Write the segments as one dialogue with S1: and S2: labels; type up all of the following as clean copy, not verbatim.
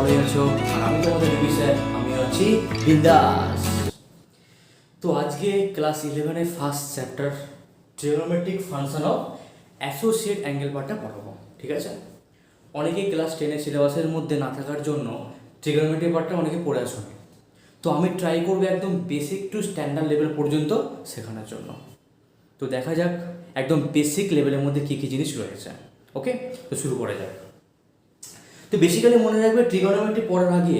S1: ভালোই আছো। আর আমি তোমাদের বিষয় আমি আছি বিন্দাস। তো আজকে ক্লাস 11-এর first chapter trigonometric function of associate angle পার্টটা পড়াবো, ঠিক আছে? অনেকেই ক্লাস 10-এর সিলেবাসের মধ্যে না থাকার জন্য ট্রিগোনোমেট্রি পার্টটা অনেকে পড়ে আসবে। তো আমি ট্রাই করবো একদম বেসিক টু স্ট্যান্ডার্ড লেভেল পর্যন্ত শেখানোর জন্য। তো দেখা যাক একদম বেসিক লেভেলের মধ্যে কী কী জিনিস রয়েছে। ওকে, তো শুরু করা যাক। তো বেসিক্যালি মনে রাখবে, ট্রিগোনোমেট্রি পড়ার আগে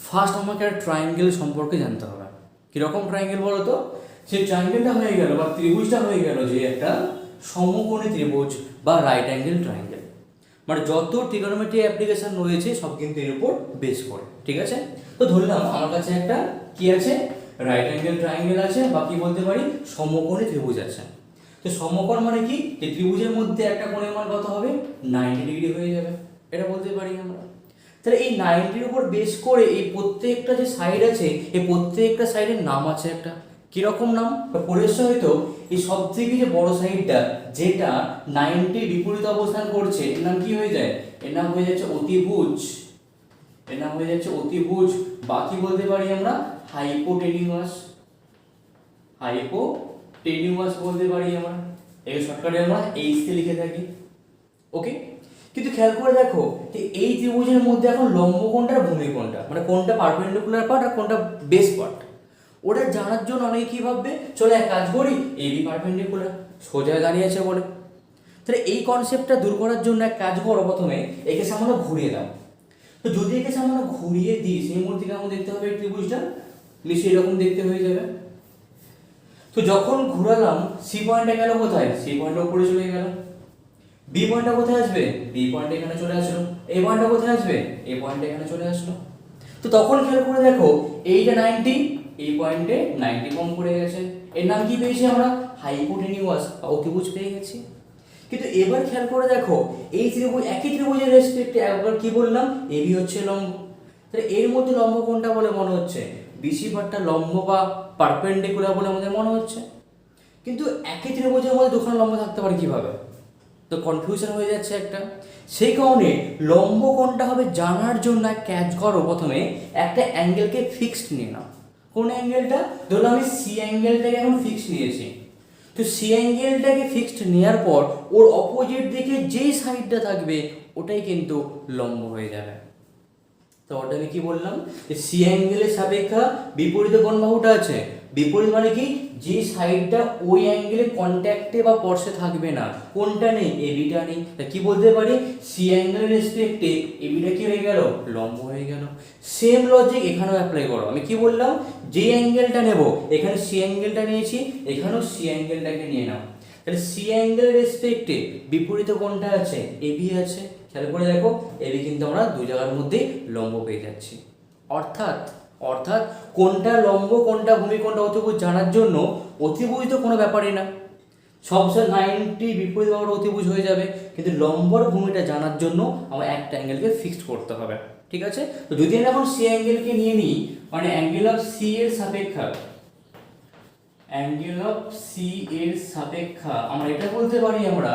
S1: ফার্স্ট আমাকে একটা ট্রায়াঙ্গেল সম্পর্কে জানতে হবে। কীরকম ট্রায়াঙ্গেল বলো তো? সেই ট্রায়াঙ্গেলটা হয়ে গেল বা ত্রিভুজটা হয়ে গেল যে একটা সমকোণী ত্রিভুজ বা রাইট অ্যাঙ্গেল ট্রায়াঙ্গেল। মানে যত ট্রিগোনোমেট্রি অ্যাপ্লিকেশন রয়েছে সব কিন্তু এর উপর বেস করে, ঠিক আছে? তো ধরলাম আমার কাছে একটা কি আছে, রাইট অ্যাঙ্গেল ট্রায়াঙ্গেল আছে, বা কি বলতে পারি সমকোণী ত্রিভুজ আছে। তো সমকোণ মানে কি, যে ত্রিভুজের মধ্যে একটা কোণের মান কত হবে, 90 ডিগ্রি হয়ে যাবে, এটা বলতে পারি আমরা। তাহলে এই 90-র উপর বেস করে এই প্রত্যেকটা যে সাইড আছে, এই প্রত্যেকটা সাইডের নাম আছে একটা। কিরকম নাম? পরিষ্কার হয়তো এই সব থেকে যে বড় সাইডটা যেটা 90 বিপরীত অবস্থান করছে, এর নাম কি হয়ে যায়? এর নাম হয়ে যাচ্ছে অতিভুজ। এর নাম হয়ে যাচ্ছে অতিভুজ, বাকি বলতে পারি আমরা হাইপোটেনিউয়াস। হাইপোটেনিউয়াস বলতে পারি আমরা, এই শর্টকাটে আমরা এইচ কে লিখে থাকি। ওকে, কিন্তু খেয়াল করে দেখো যে এই ত্রিভুজের মধ্যে এখন লম্ব কোণটা আর ভূমি কোণটা, মানে কোনটা পারপেন্ডিকুলার পার্ট আর কোনটা বেস পার্ট, ওটা জানার জন্য অনেকে কি ভাববে, চলো এক কাজ করি, এবি পারপেন্ডিকুলার সোজা দাঁড়িয়ে আছে বলে। তাহলে এই কনসেপ্টটা দূর করার জন্য এক কাজ করো, প্রথমে একে সামান্য ঘুরিয়ে দাও। তো যদি একে সামান্য ঘুরিয়ে দিই, সেই মুহূর্তে কেমন দেখতে হবে এই ত্রিভুজটা? নিশ্চয়ই এরকম দেখতে হয়ে যাবে। তো যখন ঘুরালাম, সি পয়েন্টে গেল কোথায়? সি পয়েন্টের উপরে চলে গেল। বি পয়েন্টটা কোথায় আসবে? বি পয়েন্ট এখানে চলে আসলো। এ পয়েন্টটা কোথায় আসবে? এ পয়েন্ট এখানে চলে আসলো। তো তখন খেয়াল করে দেখো, এইটা 90, এই পয়েন্টে 90 কম পড়ে গেছে, এর নাম কি পেয়েছি আমরা? হাইপোটেনিউয়াস বা অতিভুজ পেয়ে গেছি। কিন্তু এবার খেয়াল করে দেখো, এই ত্রিভুজ, একই ত্রিভুজের রেসপেক্টে একবার কি বললাম, এবি হচ্ছে লম্ব। তাহলে এর মধ্যে লম্ব কোনটা বলে মনে হচ্ছে? বিসি পার্টটা লম্ব বা পারপেন্ডিকুলার বলে আমাদের মনে হচ্ছে। কিন্তু একই ত্রিভুজের মধ্যে দুখানা লম্ব থাকতে পারে কিভাবে? তো কনফিউশন হয়ে যাচ্ছে একটা। সেই কারণে লম্ব কোণটা হবে জানার জন্য ক্যাচ করো, প্রথমে একটা অ্যাঙ্গেলকে ফিক্সড নিয়ে নাও। কোন অ্যাঙ্গেলটা? ধরো আমি সি অ্যাঙ্গেলটাকে এখন ফিক্সড নিয়েছি। তো সি অ্যাঙ্গেলটাকে ফিক্সড নেওয়ার পর ওর অপোজিট দিকে যেই সাইডটা থাকবে ওটাই কিন্তু লম্ব হয়ে যাবে। তো ওটা আমি কি বললাম, যে সি অ্যাঙ্গেলের সাপেক্ষে বিপরীত কোণ বাহুটা আছে। বিপরীত মানে কি, যে সাইডটা ওই অ্যাঙ্গেলে কন্ট্যাক্টে বা স্পর্শে থাকবে না, কোনটা নেই? এবিটা নেই। তা কি বলতে পারি, সি অ্যাঙ্গেলের রেসপেক্টে এবিটা কি হয়ে গেল? লম্ব হয়ে গেল। সেম লজিক এখানেও অ্যাপ্লাই করো। আমি কি বললাম, যে অ্যাঙ্গেলটা নেব, এখানে সি অ্যাঙ্গেলটা নিয়েছি, এখানেও সি অ্যাঙ্গেলটাকে নিয়ে নাও। তাহলে সি অ্যাঙ্গেলের রেসপেক্টে বিপরীত কোণটা আছে, এবি আছে। খেয়াল করে দেখো, এবি কিন্তু আমরা দুই জায়গার মধ্যে লম্ব পেয়ে যাচ্ছি। অর্থাৎ অর্থাৎ কোনটা লম্ব কোনটা ভূমি কোনটা অতিভুজ জানার জন্য অতিভুজ তো কোনো ব্যাপারই না, সবসময় 90 বিপরীত বাহুর অতিভুজ হয়ে যাবে। কিন্তু লম্বর ভূমিটা জানার জন্য আমার একটা অ্যাঙ্গেলকে ফিক্সড করতে হবে, ঠিক আছে? তো যদি আমি এখন সি অ্যাঙ্গেলকে নিয়ে নিই, মানে অ্যাঙ্গেল অফ সি এর সাপেক্ষে, অ্যাঙ্গেল অফ সি এর সাপেক্ষে আমরা এটা বলতে পারি আমরা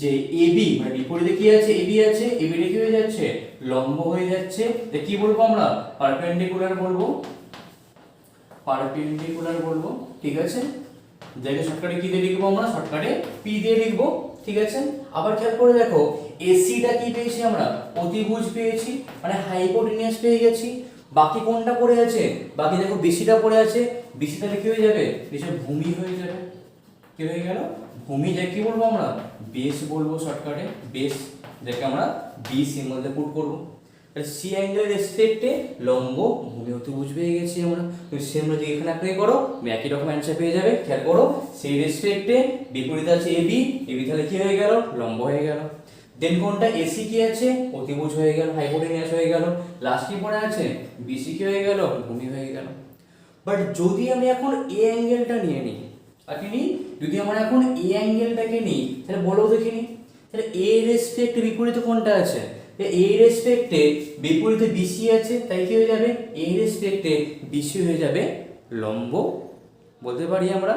S1: যে এবি, মানে বিপরীতে কি আছে? এবি আছে, এবিটা কি হয়ে যাচ্ছে? লম্ব হয়ে যাচ্ছে। তো কি বলবো আমরা? পারপেন্ডিকুলার বলবো, পারপেন্ডিকুলার বলবো, ঠিক আছে? জায়গা শর্টকাটে কি দিয়ে লিখবো আমরা? শর্টকাটে পি দিয়ে লিখবো, ঠিক আছে? আবার খেয়াল করে দেখো, এসিটা কি পেয়েছি আমরা? অতিভুজ পেয়েছি, মানে হাইপোটেনিয়াস পেয়ে গেছি। বাকি কোনটা পড়ে আছে? বাকি দেখো বিসিটা পড়ে আছে। বিসি তাহলে কি হয়ে যাবে? বিসিটা ভূমি হয়ে যাবে। কি হয়ে গেল? ভূমি। যাকে কি বলবো আমরা? বেস বলবো শর্টকাটে, বেস, যাকে আমরা বিসি এর মধ্যে পুট করবো। সি অ্যাঙ্গেলের রেসপেক্টে লম্ব ভূমি অতিভুজ পেয়ে গেছি আমরা। তুমি সেম লজিক এখানে অ্যাপ্লাই করো, একই রকম অ্যান্সার পেয়ে যাবে। খেয়াল করো, সেই রেসপেক্টে বিপরীত আছে এবি, এবি তাহলে কি হয়ে গেল? লম্ব হয়ে গেল। দেন কোনটা? এসি কি আছে? অতিভুজ হয়ে গেল, হাইপোটেনিয়াস হয়ে গেল। লাস্ট কি পড়ে আছে? বিসি কি হয়ে গেল? ভূমি হয়ে গেল। বাট যদি আমি এখন এ অ্যাঙ্গেলটা নিয়ে নিই, আর কি নিই? যদি আমরা এখন এ অ্যাঙ্গেলটাকে নিই, তাহলে বলো দেখিনি, তাহলে এ রেসপেক্টে বিপরীত কোনটা আছে? এ রেসপেক্টে বিপরীতে বিসি আছে, তাই কি হয়ে যাবে? এ রেসপেক্টে বিসি হয়ে যাবে লম্ব বলতে পারি আমরা।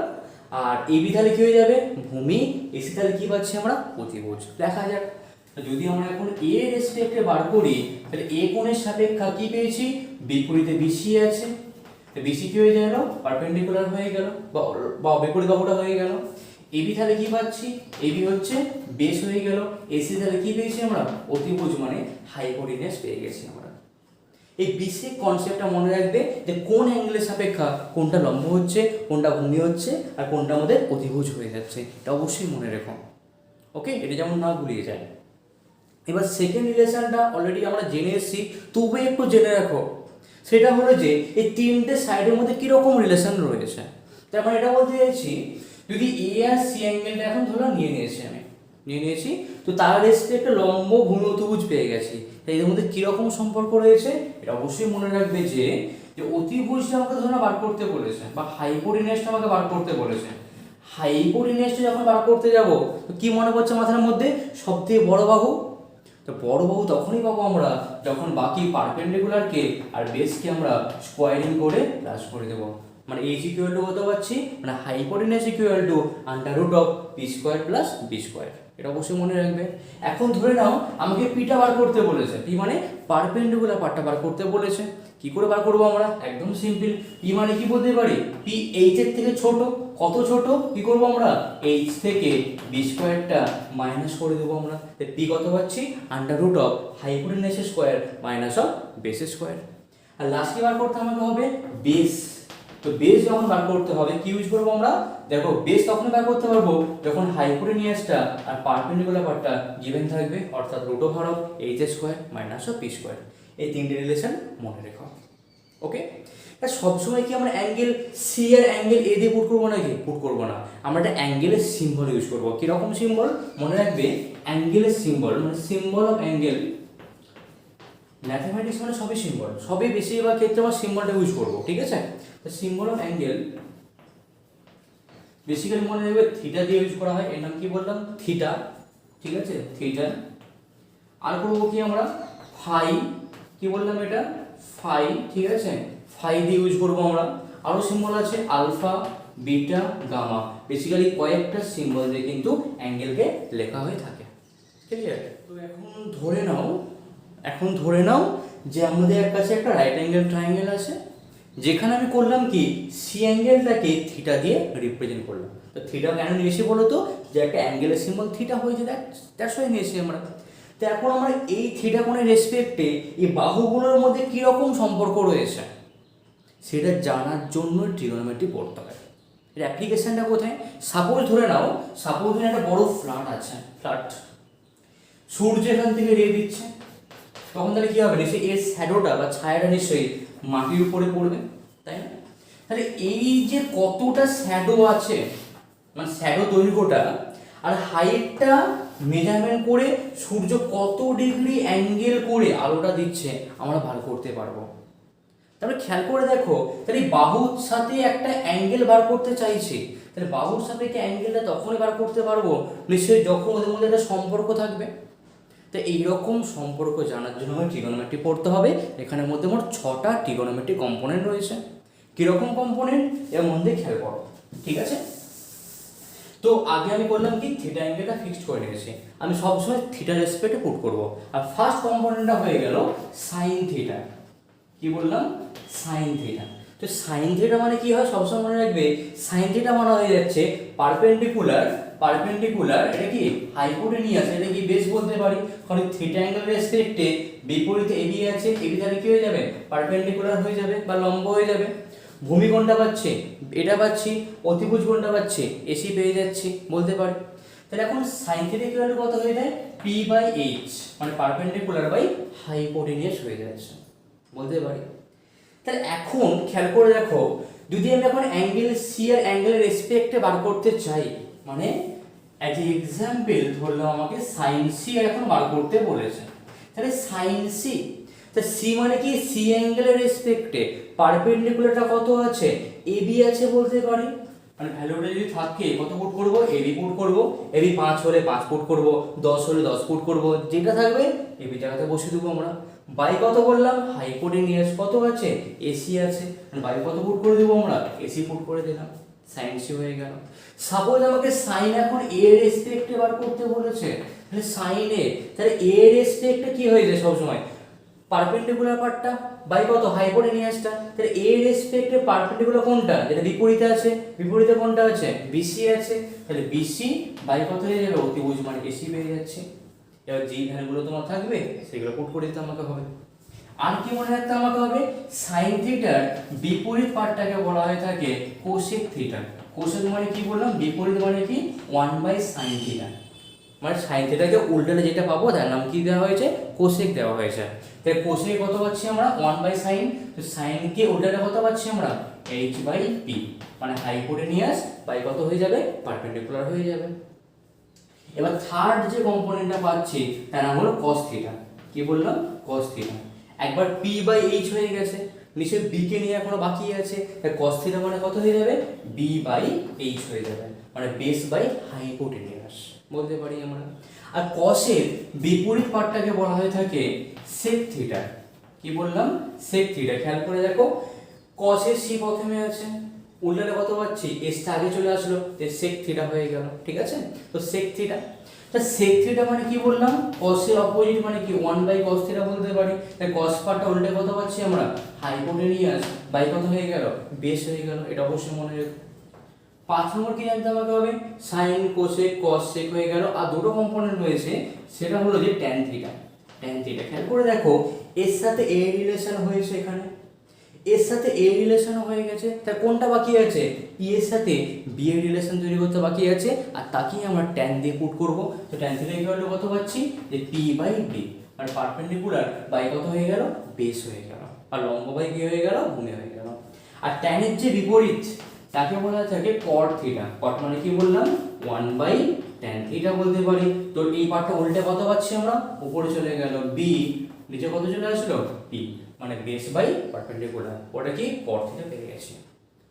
S1: আর এবি তাহলে কি হয়ে যাবে? ভূমি। এসি তাহলে কি পাচ্ছি আমরা? অতিভুজ। দেখা যাক যদি আমরা এখন এ এর রেসপেক্টে বার করি তাহলে এ কোণের সাপেক্ষে কি পেয়েছি, বিপরীতে বিসি আছে, বিসি কি হয়ে গেল, পারপেন্ডিকুলার হয়ে গেল বা বিপরীত বাহুটা হয়ে গেল। এবি তাহলে কি পাচ্ছি, এবি হচ্ছে বেস হয়ে গেল। এসি তাহলে কি পেয়েছি আমরা, অতিভুজ মানে হাইপোটেনিয়াস পেয়ে গেছি আমরা। এই বেসিক কনসেপ্টটা মনে রাখবে যে কোন অ্যাঙ্গেলের সাপেক্ষে কোনটা লম্ব হচ্ছে, কোনটা ভূমি হচ্ছে, আর কোনটা আমাদের অতিভুজ হয়ে যাচ্ছে, এটা অবশ্যই মনে রেখো। ওকে, এটা যেমন না ভুলিয়ে যায়। এবার সেকেন্ড রিলেশনটা অলরেডি আমরা জেনে এসেছি, তবু একটু জেনে রাখো। সেটা হলো যে এই তিনটে সাইডের মধ্যে কীরকম রিলেশন রয়েছে। তার মানে এটা বলতে চাইছি, যদি এ আর সি অ্যাঙ্গেলটা এখন ধরো নিয়ে নিয়েছি, তো তার রেসপেক্টে লম্ব ভূমি অতিভুজ পেয়ে গেছি। এদের মধ্যে কীরকম সম্পর্ক রয়েছে এটা অবশ্যই মনে রাখবে যে অতিভুজটা আমাকে ধরো বার করতে বলেছে বা হাইপোটেনিয়াসটা আমাকে বার করতে বলেছে। হাইপোটেনিয়াসটা যখন বার করতে যাব তো কি মনে পড়ছে মাথার মধ্যে, সবথেকে বড় বাহু। তো বড় বাহু তখনই পাবো আমরা যখন বাকি পারপেন্ডিকুলারকে আর বেসকে আমরা স্কোয়ারিং করে প্লাস করে দেবো। মানে এইচ ইকুয়াল টু কত পাচ্ছি, মানে hypotenuse equal to under root of p square plus b square. এটা অবশ্যই মনে রাখবে। এখন ধরে নাও আমাকে পিটা বার করতে বলেছে, পি মানে পারপেন্ডিকুলার পার্টটা বার করতে বলেছে। কি করে বার করবো আমরা, একদম সিম্পল। পি মানে কি বলতে পারি, পি এইচ এর থেকে ছোট। কত ছোট, কি করবো আমরা, এইচ থেকে বি স্কোয়ারটা মাইনাস করে দেবো আমরা। পি কত পাচ্ছি, under root of hypotenuse square minus of base square. আর লাস্ট কি বার করতে আমাকে হবে, বেস। তো বেস যখন বার করতে হবে কি ইউজ করবো আমরা, দেখো বেস তখন বার করতে পারবো যখন হাইপোটেনিয়াসটা আর পারপেন্ডিকুলার পার্টটা গিভেন থাকবে, অর্থাৎ root over of h square minus of p square. এই তিনটে রিলেশন মনে রেখো। ওকে, সবসময় কি আমরা অ্যাঙ্গেল সি আর অ্যাঙ্গেল এ দিয়ে পুট করবো নাকি, পুট করবো না। আমরা একটা অ্যাঙ্গেলের সিম্বল ইউজ করবো। কিরকম সিম্বল, মনে রাখবে অ্যাঙ্গেলের সিম্বল মানে সিম্বল অফ অ্যাঙ্গেল। ম্যাথমেটিক্স মানে সবই সিম্বল, সবই বেশিরভাগ ক্ষেত্রে আমরা সিম্বলটা ইউজ করবো, ঠিক আছে। তো সিম্বল অফ অ্যাঙ্গেল বেসিক্যালি মনে রাখবে থিটা দিয়ে ইউজ করা হয়। এর নাম কি বললাম, থিটা, ঠিক আছে, থিটা। আর করবো কি আমরা, ফাই, কি বললাম এটা, ফাই, ঠিক আছে, ফাই দিয়ে ইউজ করবো আমরা। আরও সিম্বল আছে আলফা, বিটা, গামা। বেসিক্যালি কয়েকটা সিম্বল দিয়ে কিন্তু অ্যাঙ্গেলকে লেখা হয়ে থাকে, ঠিক আছে। তো এখন ধরে নাও যে আমাদের কাছে একটা রাইট অ্যাঙ্গেল ট্রায়াঙ্গেল আছে, যেখানে আমি করলাম কি সি অ্যাঙ্গেলটাকে থিটা দিয়ে রিপ্রেজেন্ট করলাম। তো থিটা কেন নিয়েছি বলো তো, যে একটা অ্যাঙ্গেলের সিম্বল থিটা হয়েছে, দ্যাটস ওয়াই নিয়েছি আমরা। তো এখন আমরা এই থিটা কোণের রেসপেক্টে এই বাহুগুলোর মধ্যে কীরকম সম্পর্ক রয়েছে সেটা জানার জন্য ট্রিগোনোমেট্রি পড়তে হয়। এর অ্যাপ্লিকেশনটা কোথায়, সাপোজ ধরে নাও একটা বড় ফ্ল্যাট আছে, ফ্ল্যাট, সূর্য এখান থেকে রে দিচ্ছে, তখন তাহলে কি হবে, নিশ্চয়ই এর শ্যাডোটা বা ছায়াটা নিশ্চয়ই মাটির উপরে পড়বে, তাই না। তাহলে এই যে কতটা শ্যাডো আছে, মানে শ্যাডো দৈর্ঘ্যটা আর হাইটটা মেজারমেন্ট করে সূর্য কত ডিগ্রি অ্যাঙ্গেল করে আলোটা দিচ্ছে আমরা বার করতে পারবো। তাহলে খেয়াল করে দেখো, তাহলে বাহুর সাথে একটা অ্যাঙ্গেল বার করতে চাইছি, তাহলে বাহুর সাপেক্ষে অ্যাঙ্গেলটা তখনই বার করতে পারবো নিশ্চয়ই যখন ওদের মধ্যে একটা সম্পর্ক থাকবে। তো এইরকম সম্পর্ক জানার জন্য আমাদের ট্রিগোনোমেট্রি পড়তে হবে। এখানের মধ্যে মোট 6টা ট্রিগোনোমেট্রি কম্পোনেন্ট রয়েছে। কীরকম কম্পোনেন্ট এর মধ্যে খেয়াল করো, ঠিক আছে। তো আগে আমি বললাম কি থিটা অ্যাঙ্গেলটা ফিক্সড করে নিয়েছি, আমি সবসময় থিটা রেসপেক্টে পুট করব। আর ফার্স্ট কম্পোনেন্টটা হয়ে গেল সাইন থিটা। কি বললাম, সাইন থিটা। তো সাইন থিটা মানে কি হয়, সবসময় মনে রাখবে সাইন থিটা মানে হয়ে যাচ্ছে পারপেন্ডিকুলার, এটা কি হাইপোটেনিয়াস, এটা কি বেস বলতে পারি, কারণ থিটা অ্যাঙ্গেল রেসপেক্টে বিপরীতে এবি আছে, এবি তাহলে কি হয়ে যাবে, পারপেন্ডিকুলার হয়ে যাবে বা লম্ব হয়ে যাবে। ভূমি কোণটা পাচ্ছে, এটা পাচ্ছি, অতিভুজ কোণটা পাচ্ছে, এসি পেয়ে যাচ্ছি বলতে পারি। তাহলে এখন সাইন থিটা ইকুয়াল টু কত হয়ে যায়, পি বাই এইচ, মানে পারপেন্ডিকুলার বাই হাইপোটেনিয়াস হয়ে যাচ্ছে বলতে পারি। তাহলে এখন খেয়াল করে দেখো, যদি আমি এখন অ্যাঙ্গেল সি আর অ্যাঙ্গেলের রেসপেক্টে বার করতে চাই, মানে অ্যাজ এ এক্সাম্পল ধরলাম আমাকে সাইন সি এখন বার করতে বলেছে, তাহলে সাইন সি, তা সি মানে কি, সি অ্যাঙ্গেলের রেসপেক্টে পারপেন্ডিকুলারটা কত আছে, এবি আছে বলতে পারি। মানে ভ্যালুটা যদি থাকে কত পুট করবো, এবি পুট করবো, এবি 5 হলে 5 পুট করবো, 10 হলে 10 পুট করবো, যেটা থাকবে এবি জায়গাতে বসিয়ে দেবো আমরা। বাই কত বললাম, হাইপোটেনিয়াস কত আছে, এসি আছে, বাই কত পুট করে দেবো আমরা, এসি পুট করে দিলাম, সাইন সি হয়ে গেল। সাপোজ আমাকে সাইন এখন এ এর রেসপেক্টে বার করতে বলেছে, তাহলে সাইন এ, তাহলে এ রেসপেক্টে কি হয়ে যায় সবসময় পারপেন্ডিকুলার পার্টটা বাই কত হাইপোটেনিয়াসটা। তাহলে এ রেসপেক্টে পারপেন্ডিকুলার কোনটা, যেটা বিপরীতে আছে, বিপরীতে কোনটা আছে, বিসি আছে, তাহলে বিসি বাই কত হয়ে যাবে অতিভুজ মানে এসি পেয়ে যাচ্ছে। এবার যে ভ্যালুগুলো তোমার থাকবে সেগুলো পুট করে দিতে আমাকে হবে। আর কি মনে রাখতে আমাকে হবে, সাইন থিটার বিপরীত পার্টটাকে বলা হয়ে থাকে কোসেক থিটা। কোসেক মানে কি বললাম, বিপরীত মানে কি 1/sin থিটা, মানে সাইন থিটাকে উল্টালে যেটা পাবো তার নাম কি দেওয়া হয়েছে, কোসেক দেওয়া হয়েছে। তাহলে কোসেক কত পাচ্ছি আমরা 1/sin, তো সাইনকে উল্টালে কত পাচ্ছি আমরা h/p, মানে হাইপোটেনিয়াস বাই কত হয়ে যাবে পারপেন্ডিকুলার হয়ে যাবে। এবার থার্ড যে কম্পোনেন্টটা পাচ্ছি তার নাম হলো cos থিটা। কি বললাম, cos থিটা। একবার p/h হয়ে গেছে, নিচে b কে নিয়ে এখনো বাকি আছে, তাই cos থিটা মানে কত হয়ে যাবে b/h হয়ে যাবে, মানে বেস বাই হাইপোটেনিয়াস বলতে পারি আমরা। আর cos এর বিপরীত পার্টটাকে বলা হয়ে থাকে sec থিটা। কি বললাম, sec থিটা। খেয়াল করে দেখো cos এর c প্রথমে আছে, উল্টালে কত পাচ্ছি s টা আগে চলে আসলো, তো sec থিটা হয়ে গেল, ঠিক আছে। তো sec থিটা, তা sec থিটা মানে কি বললাম, cos এর অপোজিট মানে কি 1/cos থিটা বলতে পারি। তাই cos পার্টটা উল্টে কত পাচ্ছি আমরা হাইপোটেনিয়াস বাই কত হয়ে গেল বেস হয়ে গেল, এটা অবশ্যই মনে রাখবে। 5 নম্বর কি জানতে আমাকে হবে, সাইন কোসেক কস সেক হয়ে গেল। আর দুটো কম্পোনেন্ট রয়েছে, সেটা হলো যে ট্যান থিটা। ট্যান থিটা খেয়াল করে দেখো, এর সাথে এ রিলেশন হয়েছে, এখানে এর সাথে এ রিলেশন হয়ে গেছে, তা কোনটা বাকি আছে, পি এর সাথে বি এর রিলেশন তৈরি করতে বাকি আছে, আর তাকেই আমরা ট্যান দিয়ে পুট করব। তো ট্যান থিটা ইকুয়াল টু কত পাচ্ছি, যে p/d, আর পারপেন্ডিকুলার বাই কত হয়ে গেল বেস হয়ে গেল, আর লম্ব বাই কি হয়ে গেল ভূমি হয়ে গেল। আর ট্যানের যে বিপরীত তাকে বলা থাকে cot থিটা। cot মানে কি বললাম 1/tan থিটা বলতে পারি। তো এই পার্টটা উল্টে কত পাচ্ছি আমরা, উপরে চলে গেল b, নিচে কত চলে আসলো p, মানে বেস বাই পারপেন্ডিকুলার, ওটা কি cot থিটা পেয়ে গেছি।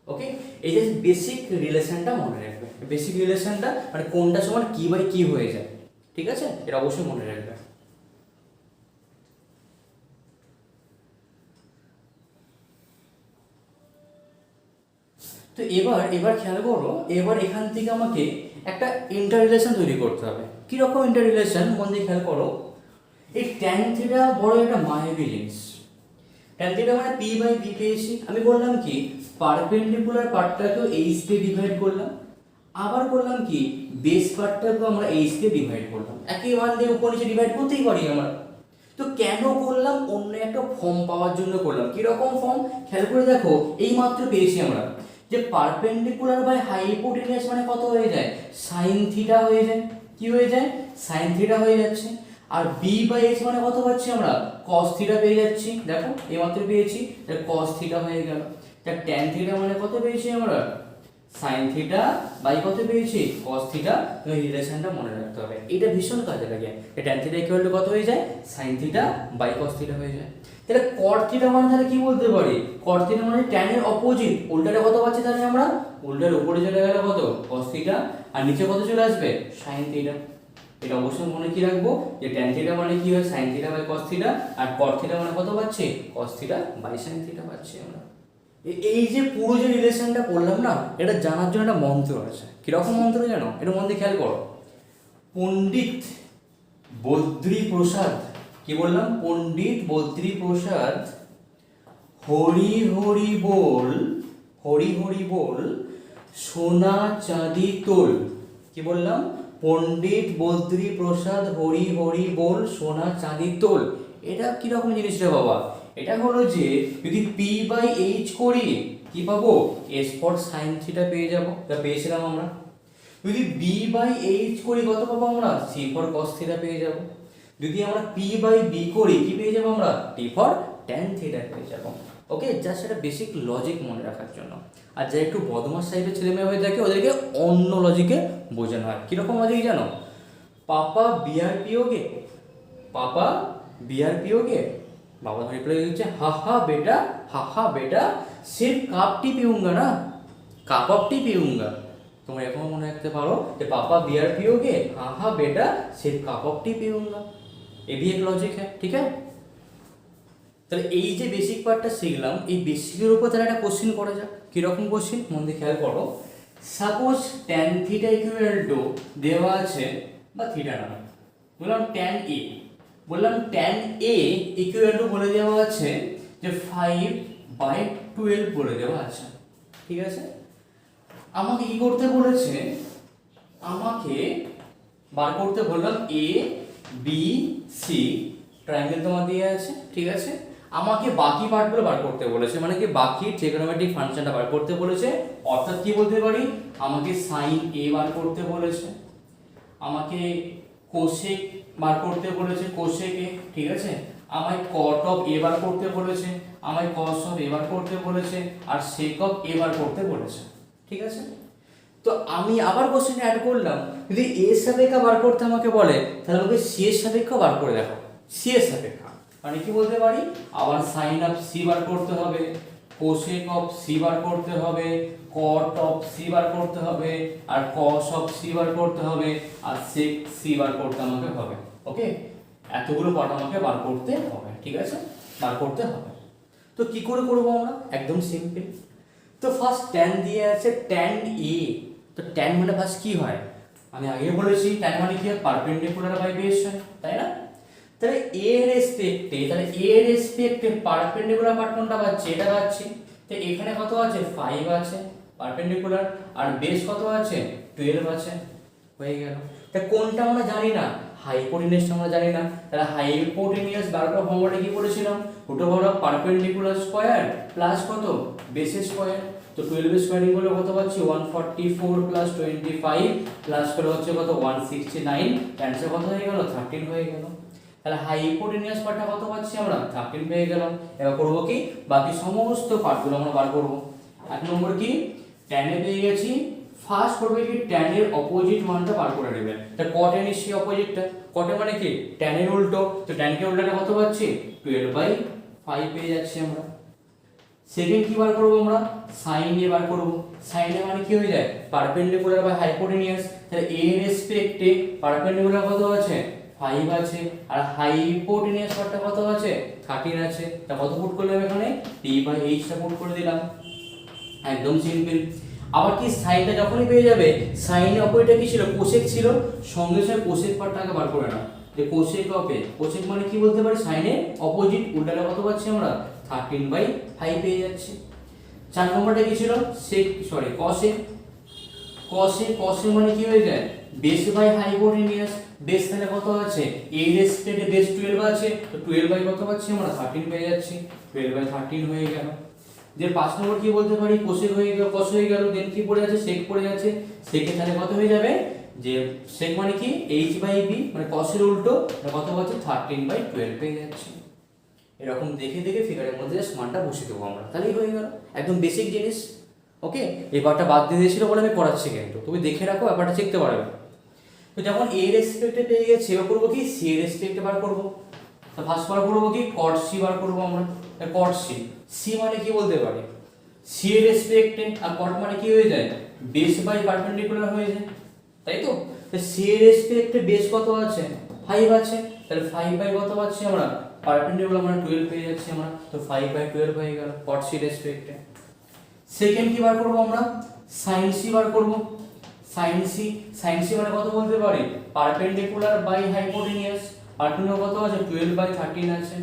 S1: ওকে, এই যে বেসিক রিলেশনটা মনে রাখবে, বেসিক রিলেশনটা মানে কোনটা সমান কি বাই কি হয়ে যায়, ঠিক আছে, এটা অবশ্যই মনে রাখবে। তো এবার খেয়াল করো, এবার এখান থেকে আমাকে একটা ইন্টার রিলেশন তৈরি করতে হবে। কিরকম ইন্টার রিলেশন, মন দিয়ে খেয়াল করো। এই ট্যান থিটা বড় একটা মায়াবী জিনিস। ট্যান থিটা মানে p/b পেয়েছি, আমি বললাম কি পারপেন্ডিকুলার পার্টটাকেও h দিয়ে ডিভাইড করলাম, আবার করলাম কি বেস পার্টটাকেও আমরা h দিয়ে ডিভাইড করলাম। একই মান দিয়ে উপর নিচে ডিভাইড করতেই পারি আমরা। তো কেন করলাম, অন্য একটা ফর্ম পাওয়ার জন্য করলাম। কিরকম ফর্ম, খেয়াল করে দেখো, এই মাত্র পেয়েছি আমরা যে পারপেন্ডিকুলার বাই হাইপোটেনিয়াস মানে কত হয়ে যায় সাইন থিটা হয়ে যায়। কি হয়ে যায়, সাইন থিটা হয়ে যাচ্ছে। আর b/h মানে কত পাচ্ছি আমরা cos থিটা পেয়ে যাচ্ছি, দেখো এই মাত্র পেয়েছি, তাহলে cos থিটা হয়ে গেল। তাহলে tan থিটা মানে কত পেয়েছি আমরা সাইন থিটা বাই কত পেয়েছি cos থিটা। এই রিলেশনটা মনে রাখতে হবে, এটা ভীষণ কাজে লাগে। tan থিটা ইকুয়াল টু কত হয়ে যায় sine theta by cos theta হয়ে যায়। তাহলে cot থিটা মানে তাহলে কি বলতে পারি, cot থিটা মানে tan এর অপোজিট, উল্টাটা কত পাচ্ছি তাহলে আমরা, উল্টার উপরে চলে গেল কত cos থিটা, আর নিচে কত চলে আসবে sin থিটা। এটা অবশ্যই মনে কি রাখবো যে tan থিটা মানে কি হয় sin theta by cos theta, আর cot থিটা মানে কত পাচ্ছি cos theta by sin theta পাচ্ছি আমরা। এই যে পুরো যে রিলেশনটা করলাম না, এটা জানার জন্য একটা মন্ত্র আছে। কিরকম মন্ত্র জানো, এটা মন দিয়ে খেয়াল করো। পণ্ডিত বদ্রী প্রসাদ, কি বললাম পণ্ডিত বদ্রী প্রসাদ হরি হরি বল, হরি হরি বল সোনা চাঁদি তোল। কি বললাম, পণ্ডিত বদ্রী প্রসাদ হরি হরি বল সোনা চাঁদি তোল। এটা কিরকম জিনিসটা বাবা, এটা হলো যে যদি p/h করি কি পাবো s ফর sin থিটা পেয়ে যাবো, এটা পেয়েছিলাম আমরা। যদি b/h করি কত পাবো আমরা c ফর cos থিটা পেয়ে যাবো। যদি আমরা p/b করি কি পেয়ে যাবো আমরা t ফর tan থিটা পেয়ে যাবো। ওকে, জাস্ট এটা বেসিক লজিক মনে রাখার জন্য। আর যারা একটু বদমাস টাইপের ছেলেমেয়ে হয়ে থাকে ওদেরকে অন্য লজিকে বোঝানো হয়। কিরকম লজিক জানো, পাপা বিয়ার পিওগে, পাপা বিয়ার पियोगे, बाबा रिप्लाई দিচ্ছে हा हा बेटा सिर्फ कप टी पीऊंगा ना, कप ऑफ टी पीऊंगा। তোমরা এখন মনে রাখতে পারো যে पापा बियर पियोगे, हा बेटा सिर्फ कप ऑफ टी पीऊंगा। ये भी एक लॉजिक है, ठीक है। তাহলে এই যে বেসিক পার্টটা শিখলাম, এই বেসিকের উপর তাহলে একটা কোশ্চেন করা যাক। কিরকম কোশ্চেন মন দিয়ে খেয়াল করো। Suppose tan theta equal to দেওয়া আছে বা থিটা নামে বললাম ট্যান এ, বললাম ট্যান এ ইকুয়াল টু বলে দেওয়া আছে যে 5/12 বলে দেওয়া আছে, ঠিক আছে। আমাকে কি করতে বলেছে, আমাকে বার করতে বললাম এ বি সি ট্রায়াঙ্গেল তোমার দিয়ে আছে, ঠিক আছে। আমাকে বাকি পার্টগুলো বার করতে বলেছে, মানে কি বাকি ট্রিগোনোমেট্রিক ফাংশনটা বার করতে বলেছে। অর্থাৎ কি বলতে পারি, আমাকে সাইন এ বার করতে বলেছে, আমাকে কোসেক বার করতে বলেছে, কোসেক এ, ঠিক আছে। আমায় কট অফ এ বার করতে বলেছে, আমায় কস অফ এ বার করতে বলেছে, আর সেক অফ এ বার করতে বলেছে, ঠিক আছে। তো আমি আবার কোশ্চেন অ্যাড করলাম, যদি এ সাপেক্ষ বার করতে আমাকে বলে তাহলে আমাকে সি এর সাপেক্ষ বার করে দেখো, সি এর সাপেক্ষ মানে কি বলতে পারি, আবার সাইন অফ সি বার করতে হবে, কোসেক অফ সি বার করতে হবে, কট অফ সি বার করতে হবে, আর কস অফ সি বার করতে হবে, আর সেক সি বার করতে আমাকে হবে। ওকে, এতগুলো পার্ট আমাকে বার করতে হবে, ঠিক আছে, বার করতে হবে। তো কি করে করবো আমরা, একদম সিম্পল। তো ফার্স্ট ট্যান দিয়ে আছে ট্যান এ, তো ট্যান মানে ফার্স্ট কি হয়, আমি আগে বলেছি ট্যান মানে কি হয়, পারপেন্ডিকুলার বাই বেস হয়, তাই না। তাহলে এ রেসপেক্টে, তাহলে এ রেসপেক্টে পারপেন্ডিকুলার পার্ট কোনটা পাচ্ছি, এটা পাচ্ছি। তো এখানে কত আছে, 5 আছে পারপেন্ডিকুলার, আর বেস কত আছে, 12 আছে, হয়ে গেল। তা কোনটা আমরা জানি না, হাইপোটেনিয়াসটা আমরা জানি না। তাহলে হাইপোটেনিয়াস বারোটা ফর্মুলাটা কি বলেছিলাম, root over of perpendicular square plus কত, বেসের স্কয়ার। তো 12 স্কয়ারিং করলে কত পাচ্ছি, 144 প্লাস 25 প্লাস করে হচ্ছে কত, 169, অ্যানসার কত হয়ে গেল, 13 হয়ে গেল। তাহলে হাইপোটেনিয়াস পার্টটা কত পাচ্ছি আমরা, 13 পেয়ে গেলাম। এবার করবো কি, বাকি সমস্ত পার্টগুলো আমরা বার করবো। এক নম্বর কি, tan এ পেয়ে গেছি, ফার্স্ট করবে কি tan এর অপোজিট মানটা বার করে নেবে। তা cot এর নিশ্চয়ই অপোজিটটা, cot এর মানে কি tan এর উল্টো, তো tan কে উল্টালে কত পাচ্ছি, 12/5 পেয়ে যাচ্ছি আমরা। সেকেন্ড কি বার করব আমরা, sin এ বার করব। sin এ মানে কি হয়ে যায়, পারপেন্ডিকুলার বাই হাইপোটেনিয়াস। তাহলে a এর রেসপেক্টে পারপেন্ডিকুলার কত আছে, 5 আছে, আর হাইপোটেনিয়াস পার্টটা কত আছে, 13 আছে। তা কত পুট করলাম এখানে, t/h টা পুট করে দিলাম, একদম সিম্পল। আবার কি সাইনটা যখনই পেয়ে যাবে, সাইনের অপোজিটটা কি ছিল, কোসেক ছিল, সঙ্গে সঙ্গে কোসেক পার্টটাকে বার করে নাও। যে কোসেক অফ এ, কোসেক মানে কি বলতে পারি, সাইনের অপোজিট, উল্টালে কত পাচ্ছি আমরা, 13/5 পেয়ে যাচ্ছি। 4 নম্বরটা কি ছিল, সেক সরি কসে, কসে, কসে মানে কি হয়ে যায়, বেস বাই হাইপোটেনিয়াস। বেস তাহলে কত আছে, a রেসপেক্টে বেস 12 আছে, তো 12 বাই কত পাচ্ছি আমরা, 13 পেয়ে যাচ্ছি, 12/13 হয়ে গেল। যে 5 নম্বর কি বলতে পারি, কোসেক হয়ে গেল, কস হয়ে গেল, দেন কি পড়ে আছে, সেক পড়ে যাচ্ছে। সেকে তাহলে কত হয়ে যাবে, যে সেক মানে কি h/b, মানে কসের উল্টো, কত পাচ্ছি, 13/12 পেয়ে যাচ্ছি। এরকম দেখে দেখে ফিগারের মধ্যে জাস্ট মানটা বসিয়ে দেবো আমরা, তাহলেই হয়ে গেল, একদম বেসিক জিনিস। ওকে, এই পার্টটা বাদ দিয়ে দিয়েছিল বলে আমি পড়াচ্ছি, কিন্তু তুমি দেখে রাখো, ব্যাপারটা শিখতে পারবে। তো যখন এ রেসপেক্টে পেয়ে গেছি, এবার করবো কি, সি এর রেসপেক্টে বার করবো। তো ফার্স্ট বার করবো কি, কট সি বার করবো আমরা। কট সি, সি মানে কি বলতে পারি, সি এর রেসপেক্টে, আর কট মানে কি হয়ে যায়, বেস বাই পারপেন্ডিকুলার হয়ে যায়, তাই তো। সি এর রেসপেক্টে বেস কত আছে, 5 আছে, তাহলে 5 বাই কত পাচ্ছি আমরা, পারপেন্ডিকুলার মানে 12 পেয়ে যাচ্ছি আমরা, তো 5/12 হয়ে গেল কট সি রেসপেক্টে। সেকেন্ড কি বার করবো আমরা, সাইন সি বার করবো। সাইন সি, সাইন সি মানে কত বলতে পারি, পারপেন্ডিকুলার বাই হাইপোটেনিয়াস, পারপেন্ডিকুলার কত আছে, 12/13 আছে।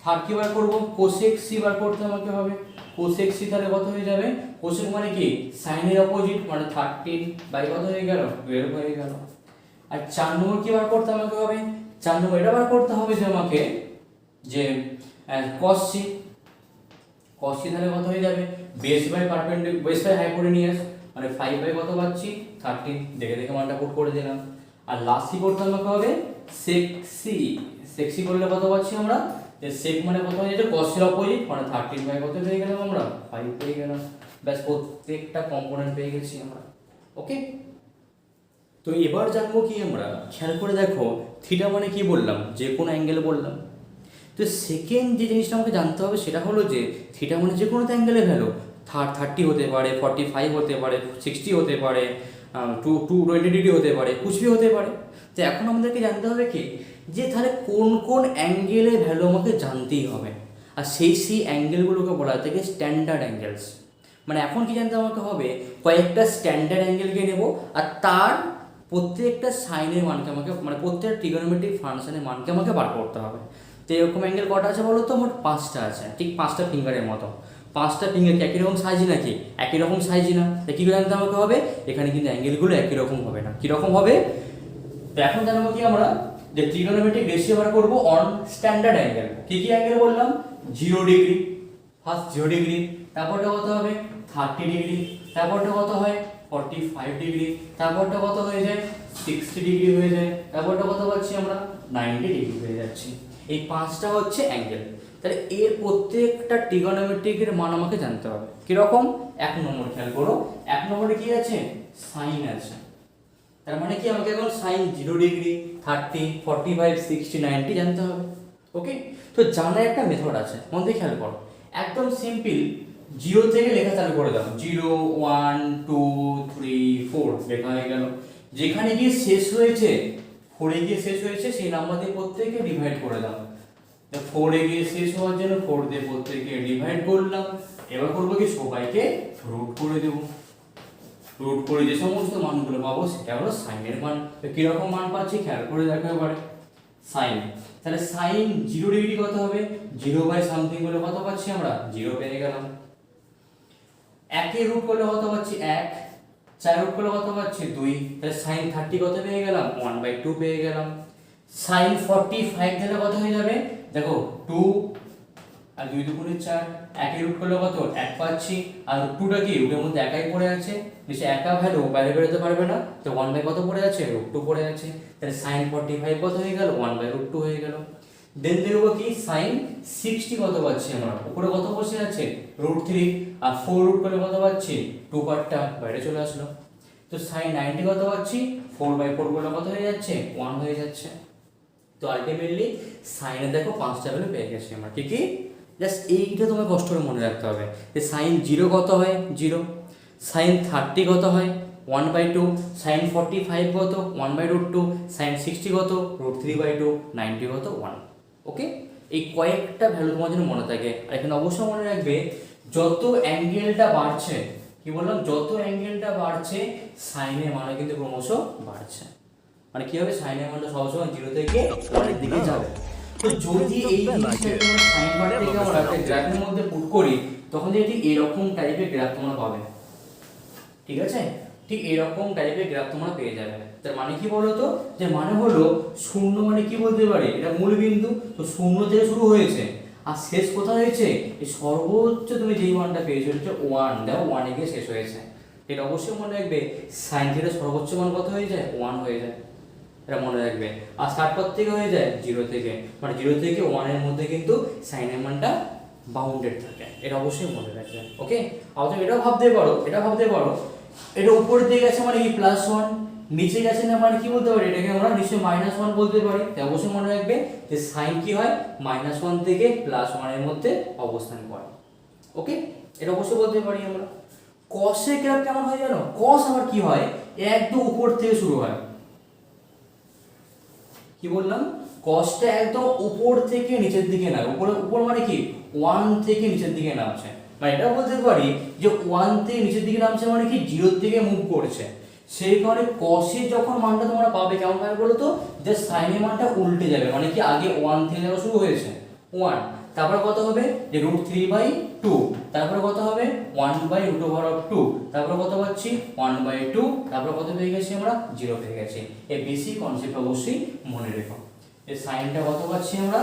S1: থার্ড কি বার করবো, কোসেক সি বার করতে আমাকে হবে। কোসেক সি তাহলে কত হয়ে যাবে, কোসেক মানে কি সাইনের অপোজিট, মানে 13 বাই কত হয়ে গেল, 12 হয়ে গেল। আর 4 নম্বর কি বার করতে আমাকে হবে, 4 নম্বর এটা বার করতে হবে যে আমাকে, যে cos c, cos c তাহলে কত হয়ে যাবে, base by perpendicular, base by hypotenuse, মানে 5 বাই কত পাচ্ছি, 13, দেখে দেখে মানটা পুট করে দিলাম। আর লাস্ট কি করতে আমাকে হবে, sec c, sec c করলে কত পাচ্ছি আমরা, যে sec মানে কত হয়ে যাচ্ছে, cos এর অপোজিট, মানে 13 বাই কত পেয়ে গেলাম আমরা, 5 পেয়ে গেলাম। ব্যাস, প্রত্যেকটা কম্পোনেন্ট পেয়ে গেছি আমরা। ওকে, তো এবার জানবো কি আমরা, খেয়াল করে দেখো, থিটা মানে কি বললাম, যে কোনো অ্যাঙ্গেলে বললাম। তো সেকেন্ড যে জিনিসটা আমাকে জানতে হবে সেটা হলো যে থিটা মানে যে কোনো অ্যাঙ্গেলের ভ্যালু, 30 হতে পারে, 45 হতে পারে, 60 হতে পারে, 220 ডিগ্রি হতে পারে, কুছ ভি হতে পারে। তো এখন আমাদেরকে জানতে হবে কি, যে তাহলে কোন কোন অ্যাঙ্গেলের ভ্যালু আমাকে জানতেই হবে, আর সেই অ্যাঙ্গেলগুলোকে বলা হয় থেকে স্ট্যান্ডার্ড অ্যাঙ্গেলস। মানে এখন কি জানতে আমাকে হবে, কয়েকটা স্ট্যান্ডার্ড অ্যাঙ্গেলকে নেব, আর তার প্রত্যেকটা সাইনের মানকে আমাকে মানে প্রত্যেকটা ট্রিগোনোমেট্রিক ফাংশনের মানকে আমাকে বার করতে হবে। তো এরকম অ্যাঙ্গেল কটা আছে বলো তো? মোট 5টা আছে, ঠিক 5টা ফিঙ্গারের মতো। 5টা ফিঙ্গার কি একই রকম সাইজ নাকি? একই রকম সাইজ না। তো কী করে জানতে আমাকে হবে? এখানে কিন্তু অ্যাঙ্গেলগুলো একই রকম হবে না। কীরকম হবে? তো এখন জানবো কি আমরা, যে ট্রিগোনোমেট্রিক রেশিও বার করবো অন স্ট্যান্ডার্ড অ্যাঙ্গেল। কী কী অ্যাঙ্গেল বললাম? 0 ডিগ্রি, ফার্স্ট 0 ডিগ্রি, তারপরটা কত হবে 30 ডিগ্রি, তারপরটা কত হয় 45 ডিগ্রি, তারপরটা কত হয়ে যায় 60 ডিগ্রি হয়ে যায়, তারপরটা কত পাচ্ছি আমরা 90 ডিগ্রি হয়ে যাচ্ছি। এই 5টা হচ্ছে অ্যাঙ্গেল। তাহলে এর প্রত্যেকটা ট্রিগোনোমেট্রিকের মান আমাকে জানতে হবে। কীরকম? 1 নম্বর খেয়াল করো, 1 নম্বরে কি আছে? সাইন আছে। তার মানে কি আমাকে এখন সাইন 0 ডিগ্রি, 30, 45, 60, 90 জানতে হবে। ওকে, তো জানার একটা মেথড আছে, মন দিয়ে খেয়াল করো। একদম সিম্পল, 0 থেকে লেখা চালু করে দাও। 0, 1, 2, 3, 4 লেখা হয়ে গেল। যেখানে গিয়ে শেষ হয়েছে, 4 এ গিয়ে শেষ হয়েছে, সেই নাম্বার দিয়ে প্রত্যেককে ডিভাইড করে দাও। 4 এ গিয়ে শেষ হওয়ার জন্য 4 দিয়ে প্রত্যেককে ডিভাইড করলাম। এবার করবো কি, সবাইকে রুট করে দেবো। রুট করে যে সমস্ত মানগুলো পাবো সেটা হলো সাইনের মান। তো কিরকম মান পাচ্ছি খেয়াল করে দেখো এবারে। সাইন, তাহলে সাইন 0 ডিগ্রি কত হবে? 0 বাই সামথিং বলে কত পাচ্ছি আমরা? 0 পেয়ে গেলাম। 1 এর রুট করলে কত পাচ্ছি? 1। 4 রুট করলে কত পাচ্ছি? 2। তাহলে সাইন 30 কত পেয়ে গেলাম? 1/2 পেয়ে গেলাম। সাইন 45 দিলে কত হয়ে যাবে? দেখো 2 আর 2 দুগুণে 4, 1 এর রুট করলে কত? 1 পাচ্ছি। আর রুটটা কি? রুটের মধ্যে একাই পড়ে আছে, নিচে একা ভ্যালু বাইরে বেরোতে পারবে না, তো 1 কত পড়ে আছে? √2 পড়ে আছে। তাহলে সাইন 45 কত হয়ে গেল? 1/√2 হয়ে গেল। দেন দেখবো কি, সাইন 60 কত পাচ্ছি আমরা? উপরে কত বসে আছে? √3। আর 4 রুট করলে কত পাচ্ছি? 2 পার্টটা বাইরে চলে আসলো। তো সাইন 90 কত পাচ্ছি? 4/4 করলে কত হয়ে যাচ্ছে? 1 হয়ে যাচ্ছে। তো আলটিমেটলি সাইনে দেখো 5টা ভ্যালু পেয়ে গেছি আমরা। কি কি? জাস্ট এইটা তোমার কষ্ট করে মনে রাখতে হবে যে সাইন 0 কত হয়? 0। সাইন 30 কত হয়? 1/2। সাইন 45 কত? 1/√2। সাইন 60 কত? √3/2। 90 কত? 1। ওকে, এই কয়েকটা ভ্যালু তোমার জন্য মনে থাকে। আর এখানে অবশ্যই মনে রাখবে, যত অ্যাঙ্গেলটা বাড়ছে, কি বললাম? যত অ্যাঙ্গেলটা বাড়ছে সাইনের মানে কিন্তু ক্রমশ বাড়ছে। মানে কি হবে? সাইনের মানটা সবসময় 0 থেকে 1 এর দিকে যাবে। তো যদি এই জিনিসটাকে আমরা সাইন বার থেকে আমরা একটা গ্রাফের মধ্যে পুট করি, তখন যদি এরকম টাইপের গ্রাফ তোমরা পাবে। ঠিক আছে, ঠিক এরকম টাইপের গ্রাফ তোমরা পেয়ে যাবে। তার মানে কি বলো তো? যে মানে হলো 0 মানে কি বলতে পারি? এটা মূল বিন্দু। তো 0 থেকে শুরু হয়েছে আর শেষ কোথায় হয়েছে? এই সর্বোচ্চ তুমি যেই মানটা পেয়েছো হচ্ছে 1, দেখো 1 এ গিয়ে শেষ হয়েছে। এটা অবশ্যই মনে রাখবে, সাইন থিটার সর্বোচ্চ মান কত হয়ে যায়? 1 হয়ে যায়। এটা মনে রাখবে। আর স্টার্ট কত থেকে হয়ে যায়? 0 থেকে। মানে 0 থেকে 1 এর মধ্যে কিন্তু সাইনের মানটা বাউন্ডেড থাকে। এটা অবশ্যই মনে রাখবে। ওকে, অথবা এটাও ভাবতে পারো, এটা উপরের দিকে গেছে মানে কি +1, নিচে গেছে না মানে কি বলতে পারি? এটাকে আমরা নিশ্চয়ই -1 বলতে পারি। তাই অবশ্যই মনে রাখবে যে সাইন কি হয়? -1 থেকে +1 এর মধ্যে অবস্থান করে। ওকে, এটা অবশ্যই বলতে পারি আমরা। কসের গ্রাফ কেমন হয় জানো? কস আবার কি হয়? একদম উপর থেকে শুরু হয়। কি বললাম? কসটা একদম উপর থেকে নিচের দিকে না, উপর মানে কি 1 থেকে নিচের দিকে নামছে। মানে এটা বলতে পারি যে 1 থেকে নিচের দিকে নামছে মানে কি 0 থেকে মুভ করছে। সেই কারণে কসের যখন মানটা তোমরা পাবে কেমন ভাবে বলো তো? যে সাইনের মানটা উল্টে যাবে। মানে কি আগে 1 থেকে যাওয়া শুরু হয়েছে 1, তারপর কত হবে? যে √3/2, তারপরে কত হবে? 1/√2, তারপর কত পাচ্ছি? 1/2, তারপর কত পেয়ে গেছি আমরা? 0 পেয়ে গেছি। এই বেসিক কনসেপ্ট অবশ্যই মনে রেখো। এই সাইনটা কত পাচ্ছি আমরা?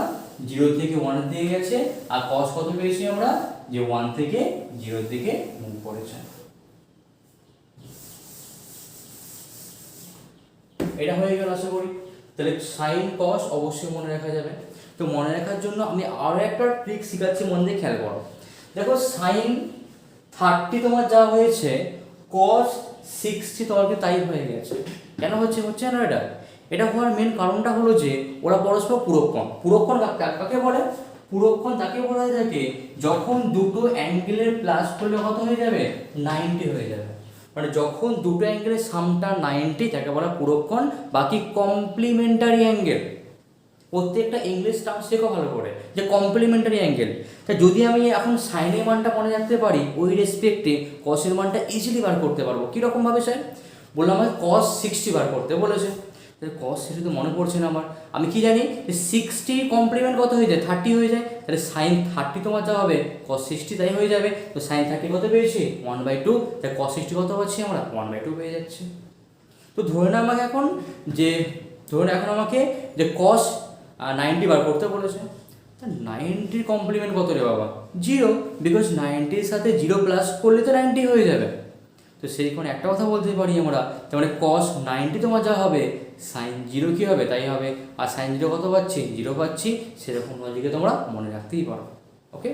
S1: 0 থেকে 1 এর দিকে গেছে। আর কস কত পেয়েছি আমরা? যে 1 থেকে 0 এর দিকে মুভ করেছে। এটা হয়ে গেল আশা করি। তাহলে সাইন কস অবশ্যই মনে রাখা যাবে। তো মনে রাখার জন্য আমি আরো একটা ট্রিক শেখাচ্ছি, মন দিয়ে খেয়াল করো। দেখো সাইন 30 তোমার যা হয়েছে, কস 60 তোমার তাই হয়ে গেছে। কেন হচ্ছে না এটা? এটা হওয়ার মেন কারণটা হলো যে ওরা পরস্পর পূরককোণ। পূরককোণ কাকে বলে? পূরককোণ তাকে বলা যায় থাকে যখন দুটো অ্যাঙ্গেলের প্লাস করলে কত হয়ে যাবে? 90 হয়ে যাবে। মানে যখন দুটো অ্যাঙ্গেলের সামটা 90 তাকে বলা পূরককোণ। বাকি কমপ্লিমেন্টারি অ্যাঙ্গেল, প্রত্যেকটা ইংলিশ টার্ম শেখো ভালো করে, যে কমপ্লিমেন্টারি অ্যাঙ্গেল। তা যদি আমি এখন সাইনের মানটা মনে রাখতে পারি, ওই রেসপেক্টে কসের মানটা ইজিলি বার করতে পারবো। কীরকমভাবে স্যার? বললাম আমাকে কস 60 বার করতে বলেছে, তাহলে কস 60 তো মনে পড়ছে না আমার। আমি কি জানি যে 60 কমপ্লিমেন্ট কত হয়ে যায়, 30 হয়ে যায়, তাহলে সাইন 30 তোমার যা হবে কস 60 তাই হয়ে যাবে। তো সাইন 30 কত পেয়েছি 1/2, তাই কস 60 কত পাচ্ছি আমরা 1/2 পেয়ে যাচ্ছে। তো ধরে না আমাকে এখন যে আমাকে যে কস 90 বার করতে বলেছে, 90 কমপ্লিমেন্ট কত রে বাবা 0, বিকজ 90-র সাথে 0 প্লাস করলে তো 90 হয়ে যাবে। তো সেই কোণে একটা কথা বলতে পারি আমরা, তার মানে কস 90 তোমার যা হবে সাইন 0 কী হবে তাই হবে, আর সাইন 0 কত পাচ্ছি 0 পাচ্ছি, সেরকম লজিকে তোমরা মনে রাখতেই পারো। ওকে,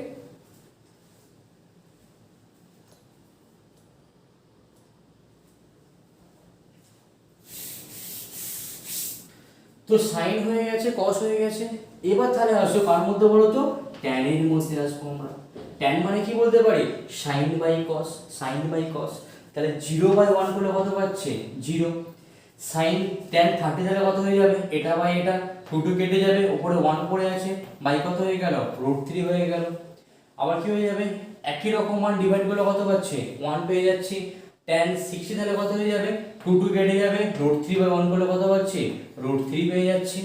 S1: তো সাইন হয়ে গেছে, কস হয়ে গেছে, এবার তাহলে আসো কার মধ্যে বলো তো, ট্যানের মধ্যে আসবো আমরা। ট্যান মানে কি বলতে পারি sine by cos, sine by cos, তাহলে 0/1 করলে কত পাচ্ছে 0, সাইন ট্যান 30 তাহলে কত হয়ে যাবে এটা বাই এটা, 2 কেটে যাবে, উপরে 1 পড়ে আছে, বাই কত হয়ে গেল √3 হয়ে গেল। আবার কি হয়ে যাবে একই রকম মান ডিভাইড করলে কত পাচ্ছে 1 পেয়ে যাচ্ছি, tan 60 তাহলে কত হয়ে যাবে 2 কেটে যাবে, √3/1 করলে কত পাচ্ছি √3 পেয়ে যাচ্ছি।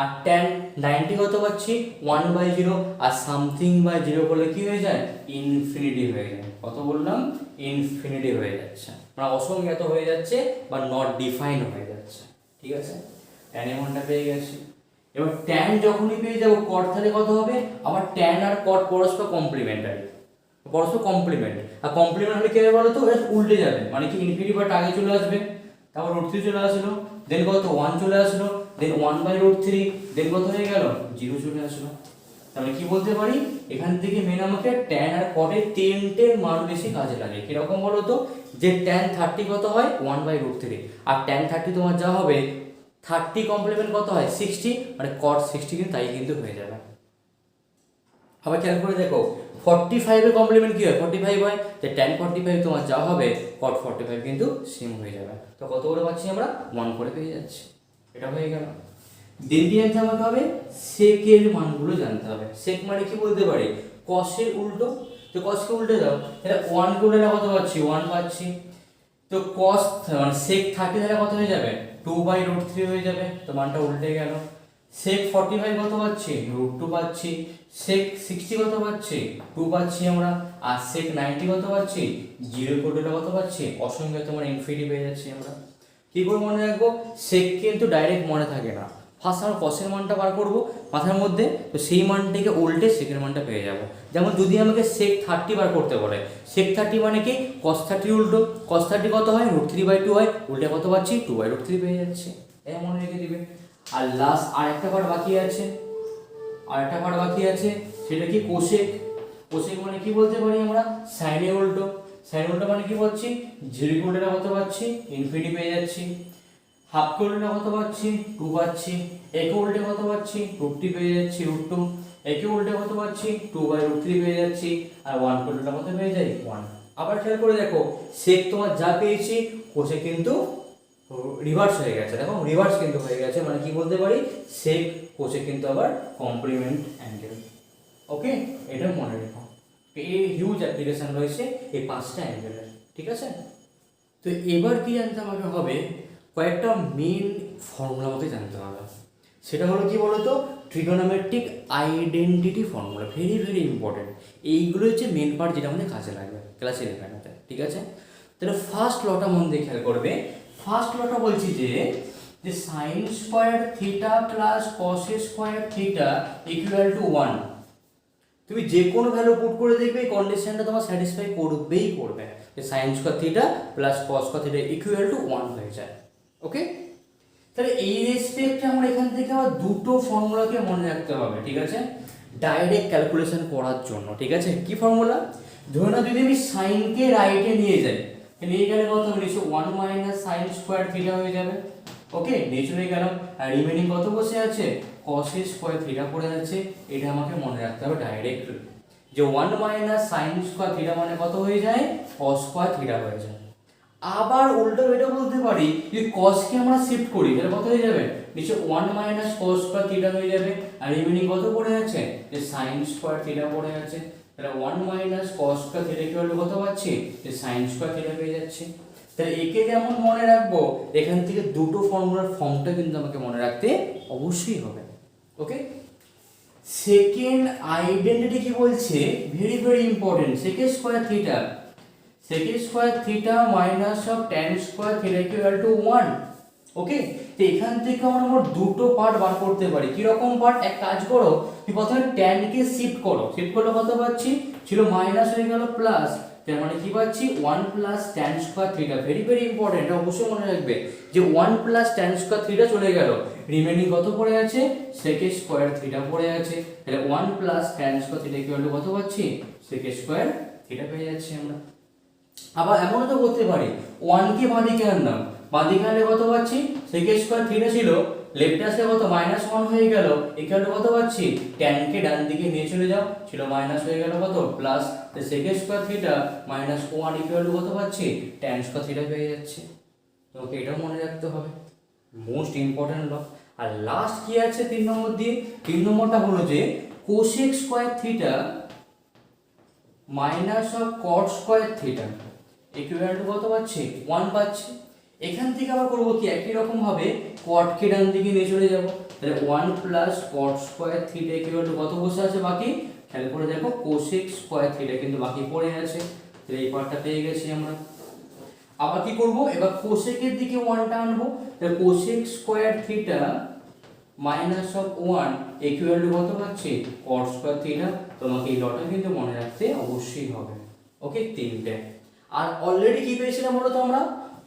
S1: আর tan 90 কত পাচ্ছি 1/0, আর সামথিং বাই 0 করলে কি হয়ে যায় ইনফিনিটি হয়ে যায়। কত বললাম ইনফিনিটি হয়ে যাচ্ছে, মানে অসংজ্ঞাত হয়ে যাচ্ছে বা নট ডিফাইন হয়ে যাচ্ছে। ঠিক আছে, tan এর মানটা পেয়ে গেছি। এবার tan যখনই পেয়ে যাবো cot তাহলে কত হবে, আবার tan আর cot পরস্পর কমপ্লিমেন্টারি, পরস্পর কমপ্লিমেন্ট, আর কমপ্লিমেন্ট হলে কি হবে বলো তো উল্টে যাবে, মানে কি ইনফিনিটি পার্ট আগে চলে আসবে, তারপর √3 চলে আসলো, দেন কত 1 চলে আসলো, দেন 1/√3, দেন কত হয়ে গেল 0 চলে আসলো। তাহলে কি বলতে পারি এখান থেকে মেন আমাকে tan আর cot এর তিনটে মান বেশি কাজে লাগে। কিরকম বলো তো, যে tan 30 কত হয় 1/√3, আর tan 30 তোমার যা হবে 30 কমপ্লিমেন্ট কত হয় 60, মানে cot 60 কিন্তু তাই কিন্তু হয়ে যাবে। আবার খেয়াল করে দেখো 45 এর কমপ্লিমেন্ট কি হয় 45 হয়, তো tan 45 তোমার যা হবে cot 45 কিন্তু সেম হয়ে যাবে। তো কত করে পাচ্ছি আমরা 1 করে পেয়ে যাচ্ছি, এটা হয়ে গেল। দেন কি জানতে আমাকে হবে সেকের মানগুলো জানতে হবে। সেক মানে কি বলতে পারি কসের উল্টো, তো কসকে উল্টে দাও, তাহলে 1 করে কত পাচ্ছি 1 পাচ্ছি, তো cos মানে sec 30 তাহলে কত হয়ে যাবে 2/√3 হয়ে যাবে, তো মানটা উল্টে গেল। sec 45 কত পাচ্ছি √2 পাচ্ছি, sec 60 কত পাচ্ছি 2 পাচ্ছি আমরা, আর sec 90 কত পাচ্ছি 0 করে কত পাচ্ছি অসংজ্ঞাত মানে ইনফিনিটি পেয়ে যাচ্ছি আমরা। কি করে মনে রাখবো, sec কিন্তু ডাইরেক্ট মনে থাকে না, ফার্স্ট আমরা কসের মানটা বার করবো মাথার মধ্যে, তো সেই মানটাকে উল্টে সেকের মানটা পেয়ে যাবো। যেমন যদি আমাকে sec 30 বার করতে বলে, sec 30 মানে কি cos 30 উল্টো, cos 30 কত হয় √3/2 হয়, উল্টে কত পাচ্ছি 2/√3 পেয়ে যাচ্ছে, এই মনে রেখে দিবে। আর লাস্ট আরেকটা পার্ট বাকি আছে, সেটা কি কোসেক। কোসেক মানে কি বলতে পারি আমরা সাইনে উল্টো, সাইন উল্টো মানে কি পাচ্ছি 0 উল্টে কত পাচ্ছি ইনফিনিটি পেয়ে যাচ্ছি, হাফ কে উল্টে কত পাচ্ছি 2 পাচ্ছি, একে উল্টে কত পাচ্ছি √3 পেয়ে যাচ্ছি √2, একে উল্টে কত পাচ্ছি 2/√3 পেয়ে যাচ্ছি, আর 1 কে উল্টে কত পেয়ে যাই 1। আবার খেয়াল করে দেখো sec তোমার যা পেয়েছি কোসেক কিন্তু রিভার্স হয়ে গেছে, দেখো রিভার্স কিন্তু হয়ে গেছে, মানে কি বলতে পারি sec কোসেক কিন্তু আবার কমপ্লিমেন্ট অ্যাঙ্গেল। ওকে, এটা মনে রেখো, এই হিউজ অ্যাপ্লিকেশন রয়েছে এই 5টা অ্যাঙ্গেলের। ঠিক আছে, তো এবার কি জানতে আমাকে হবে কয়েকটা মেন ফর্মুলা আমাকে জানতে হবে, সেটা হলো কি বলতো trigonometric identity formula, very very important. এইগুলো হচ্ছে মেন পার্ট যেটা আমাদের কাজে লাগবে ক্লাস 11-তে। ঠিক আছে, তাহলে ফার্স্ট লটা মন দিয়ে খেয়াল করবে। ফার্স্ট লটা বলছি যে sine square theta plus cos square theta equal to 1। তুমি যে কোনো ভ্যালু পুট করে দেখবে এই কন্ডিশনটা তোমার স্যাটিসফাই করবেই করবে, যে sine square theta plus cos square theta equal to 1 হয়ে যায়। ওকে, তাহলে এই রেসপেক্টে আমরা এখান থেকে আবার দুটো ফর্মুলাকে মনে রাখতে হবে। ঠিক আছে, ডাইরেক্ট ক্যালকুলেশন করার জন্য। ঠিক আছে, কি ফর্মুলা, ধরো না যদি আমি সাইনকে রাইটে নিয়ে যাই, নিয়ে গেলে কত হবে নিশ্চয় 1 মাইনাস সাইন স্কোয়ার থিটা হয়ে যাবে। ওকে, নিয়ে চলে গেলাম, আর রিমেনিং কত বসে আছে cos স্কোয়ার থিটা পড়ে আছে, এটা আমাকে মনে রাখতে হবে ডাইরেক্ট, যে 1 মাইনাস সাইন স্কোয়ার থিটা মানে কত হয়ে যায় cos স্কোয়ার থিটা হয়ে যায়। আবার উল্টো এটা বলতে পারি যদি cos কে আমরা শিফট করি তাহলে কত হয়ে যাবে নিচে 1 মাইনাস cos স্কয়ার থিটা হয়ে যাবে, আর রিমেনিং কত পড়ে আছে যে sin স্কয়ার থিটা পড়ে আছে। তাহলে 1 minus cos square theta equal to কত পাচ্ছি যে sin স্কয়ার থিটা পেয়ে যাচ্ছি। তাহলে একে যেমন মনে রাখবো, এখান থেকে দুটো ফর্মুলার ফর্মটা কিন্তু আমাকে মনে রাখতে অবশ্যই হবে। ওকে, সেকেন্ড আইডেন্টিটি কি বলছে, very very important, second square theta, second square theta minus of tan square theta equal to 1। ওকে, তো এখান থেকে আমরা মোট দুটো পার্ট বার করতে পারি। কি রকম পার্ট, এক কাজ করো, তুমি প্রথমে ট্যান কে শিফট করো, শিফট করলে কত পাচ্ছি, ছিল মাইনাস হয়ে গেল প্লাস, তার মানে কি পাচ্ছি 1 plus tan square theta. Very very important, এটা অবশ্যই মনে রাখবে যে 1 প্লাস ট্যান স্কোয়ার থিটা চলে গেল, রিমেনিং কত পড়ে আছে, সেকেন্ড স্কোয়ার থিটা পড়ে আছে। তাহলে 1 plus tan square theta equal to কত পাচ্ছি, সেকেন্ড স্কোয়ার থিটা পেয়ে যাচ্ছি আমরা। আবার এমনও তো করতে পারি, 1 কে বাঁদিকে আনলাম, বাঁদিকে আনলে কত পাচ্ছি, সেকেন্ড স্কোয়ার থিটা ছিল, লেফটে আসলে কত -1 হয়ে গেল, ইকুয়াল টু কত পাচ্ছি, tan কে ডান দিকে নিয়ে চলে যাও, ছিল মাইনাস হয়ে গেল কত plus, second square theta -1 equal to কত পাচ্ছি, tan স্কোয়ার থিটা পেয়ে যাচ্ছে। ওকে, এটা মনে রাখতে হবে, মোস্ট ইম্পর্টেন্ট ল। আর লাস্ট কি আছে 3 নম্বর দিয়ে, 3 নম্বরটা হলো যে cosec square theta minus of cot square theta equal to কত পাচ্ছি, 1 পাচ্ছি। এখান থেকে আবার করবো কি, একই রকম ভাবে কট কে ডান দিকে নিয়ে চলে যাবো, তাহলে 1 plus cot square theta equal to কত বসে আছে বাকি, খেয়াল করে দেখো কোসেক স্কোয়ার থিটা কিন্তু বাকি পড়ে আছে, তাহলে এই পার্টটা পেয়ে গেছি আমরা। আবার কি করব, এবার কোসেকের দিকে 1টা আনবো, তাহলে cosec square theta minus of 1 equal to কত পাচ্ছি, কট স্কোয়ার থিটা। তোমাকে এই লটা কিন্তু মনে রাখতে অবশ্যই হবে। ওকে, তিনটে। আর অলরেডি কি পেয়েছিলাম বলো তো, আমরা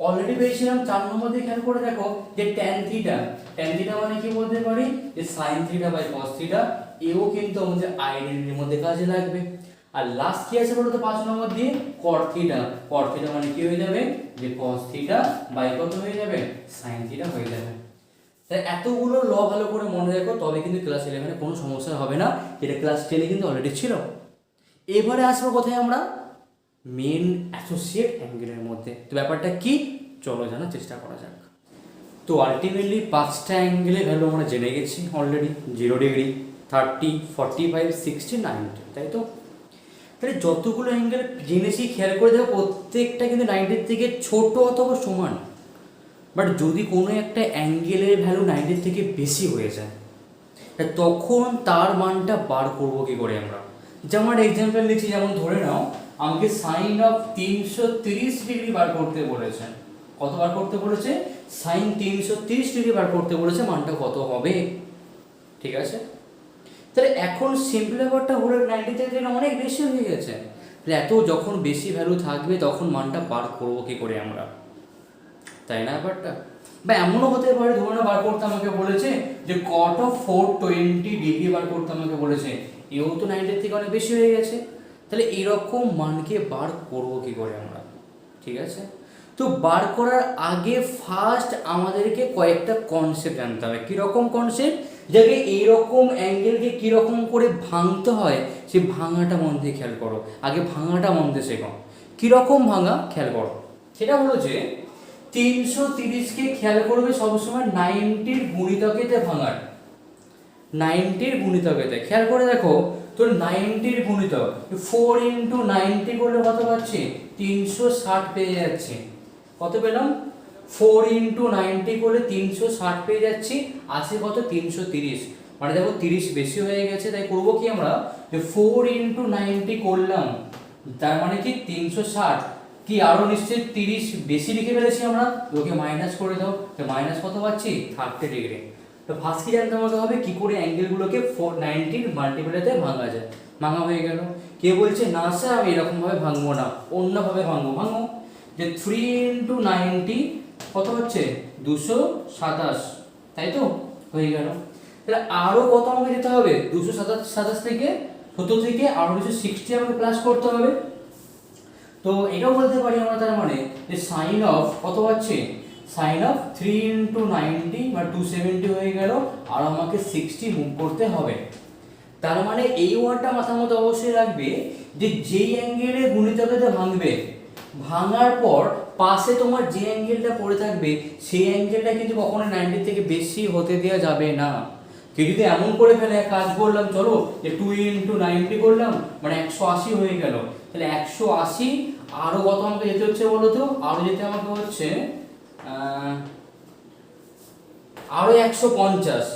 S1: অলরেডি পেয়েছিলাম 4 নম্বর দিয়ে, খেয়াল করে দেখো যে tan থিটা, tan থিটা মানে কি বলতে পারি, যে sin theta by cos theta, এও কিন্তু আমাদের আইডেন্টিটির মধ্যে কাজে লাগবে। আর লাস্ট কি আছে বলো তো 5 নম্বর দিয়ে, cot থিটা, cot থিটা মানে কি হয়ে যাবে, যে cos থিটা বাই কত হয়ে যাবে, sin থিটা হয়ে যাবে। তাই এতগুলো ল ভালো করে মনে রাখো, তবে কিন্তু ক্লাস 11 এ কোনো সমস্যা হবে না, এটা ক্লাস 10 এ কিন্তু অলরেডি ছিল। এবারে আসবো কোথায় আমরা, মেন অ্যাসোসিয়েট অ্যাঙ্গেলের মধ্যে। তো ব্যাপারটা কি, চলো জানার চেষ্টা করা যাক। তো আলটিমেটলি 5টা অ্যাঙ্গেলের ভ্যালু আমরা জেনে গেছি অলরেডি, 0 ডিগ্রি, 30, 45, 60, 90, তাই তো। তাহলে যতগুলো অ্যাঙ্গেল জেনেছি, খেয়াল করে দেখো প্রত্যেকটা কিন্তু 90 থেকে ছোট অথবা সমান। বাট যদি কোনো একটা অ্যাঙ্গেলের ভ্যালু 90 থেকে বেশি হয়ে যায়, তখন তার মানটা বার করবো কি করে আমরা। যেমন এক্সাম্পল নিচ্ছি, যেমন ধরে নাও আমাকে সাইন অফ 330 ডিগ্রি বার করতে বলেছে। কত বার করতে বলেছে, সাইন 330 ডিগ্রি বার করতে বলেছে, মানটা কত হবে, ঠিক আছে। তাহলে এখন সিম্পল ব্যাপারটা হলো 90 থেকে অনেক বেশি হয়ে গেছে, তাহলে এত যখন বেশি ভ্যালু থাকবে তখন মানটা বার করবো কি করে আমরা, তাই না ব্যাপারটা। বা এমনও হতে পারে, ধরে বার করতে আমাকে বলেছে যে কট অফ 420 ডিগ্রি বার করতে আমাকে বলেছে, এও তো 90 থেকে অনেক বেশি হয়ে গেছে। তাহলে এরকম মানকে বার করব কি করে আমরা, ঠিক আছে। তো বার করার আগে ফার্স্ট আমাদেরকে কয়েকটা কনসেপ্ট জানতে হবে। কীরকম কনসেপ্ট, যাকে এইরকম অ্যাঙ্গেলকে কীরকম করে ভাঙতে হয়, সেই ভাঙাটা মন দিয়ে খেয়াল করো। আগে ভাঙাটা মন দিয়ে শেখো, কীরকম ভাঙা খেয়াল করো। সেটা হলো যে 330কে খেয়াল করবে সবসময় 90-র গুণিতকেতে ভাঙার, 90-র গুণিতকেতে। খেয়াল করে দেখো তো 90-র গুণিতক 4 × 90 করলে কত পাচ্ছি, 360 পেয়ে যাচ্ছি। কত পেলাম, 4 × 90 করলে 360 পেয়ে যাচ্ছি, আছে কত 330। মানে দেখো 30 বেশি হয়ে গেছে, তাই করবো কি আমরা, যে 4 × 90 করলাম, তার মানে কি 360, কি আরো নিশ্চয়ই 30 বেশি লিখে ফেলেছি আমরা, ওকে মাইনাস করে দাও, তো মাইনাস কত পাচ্ছি, 30 ডিগ্রি। তো ফার্স্ট কি জানতে আমাকে হবে, কি করে অ্যাঙ্গেলগুলোকে 490 মাল্টিপ্লাইতে ভাঙা যায়। ভাঙা হয়ে গেল, কে বলছে না স্যার আমি এরকম ভাবে ভাঙবো না, অন্যভাবে ভাঙবো। ভাঙো, যে 3 × 90 কত হচ্ছে, 227, তাই তো, হয়ে গেল। তাহলে আরো কত আমাকে দিতে হবে, 227 থেকে 70 থেকে আরো 260 আমাকে প্লাস করতে হবে। তো এটাও বলতে পারি আমরা, তার মানে যে সাইন অফ কত পাচ্ছি, সাইন অফ 3 × 90 বা 270 হয়ে গেল, আর আমাকে 60 মুভ করতে হবে। তার মানে এই ওয়ার্ডটা মাথার মধ্যে অবশ্যই রাখবে, যে যেই অ্যাঙ্গেলে গুণিতকেতে ভাঙবে, ভাঙার পর পাশে তোমার যে অ্যাঙ্গেলটা পড়ে থাকবে, সেই অ্যাঙ্গেলটা কিন্তু কখনো 90 থেকে বেশি হতে দেওয়া যাবে না। কেউ যদি এমন করে ফেলে, কাজ করলাম চলো যে 2 × 90 করলাম, মানে 180 হয়ে গেল, তাহলে 180 আরো কত আমাকে যেতে হচ্ছে বলো তো, আরো যেতে আমাকে হচ্ছে আরো 150।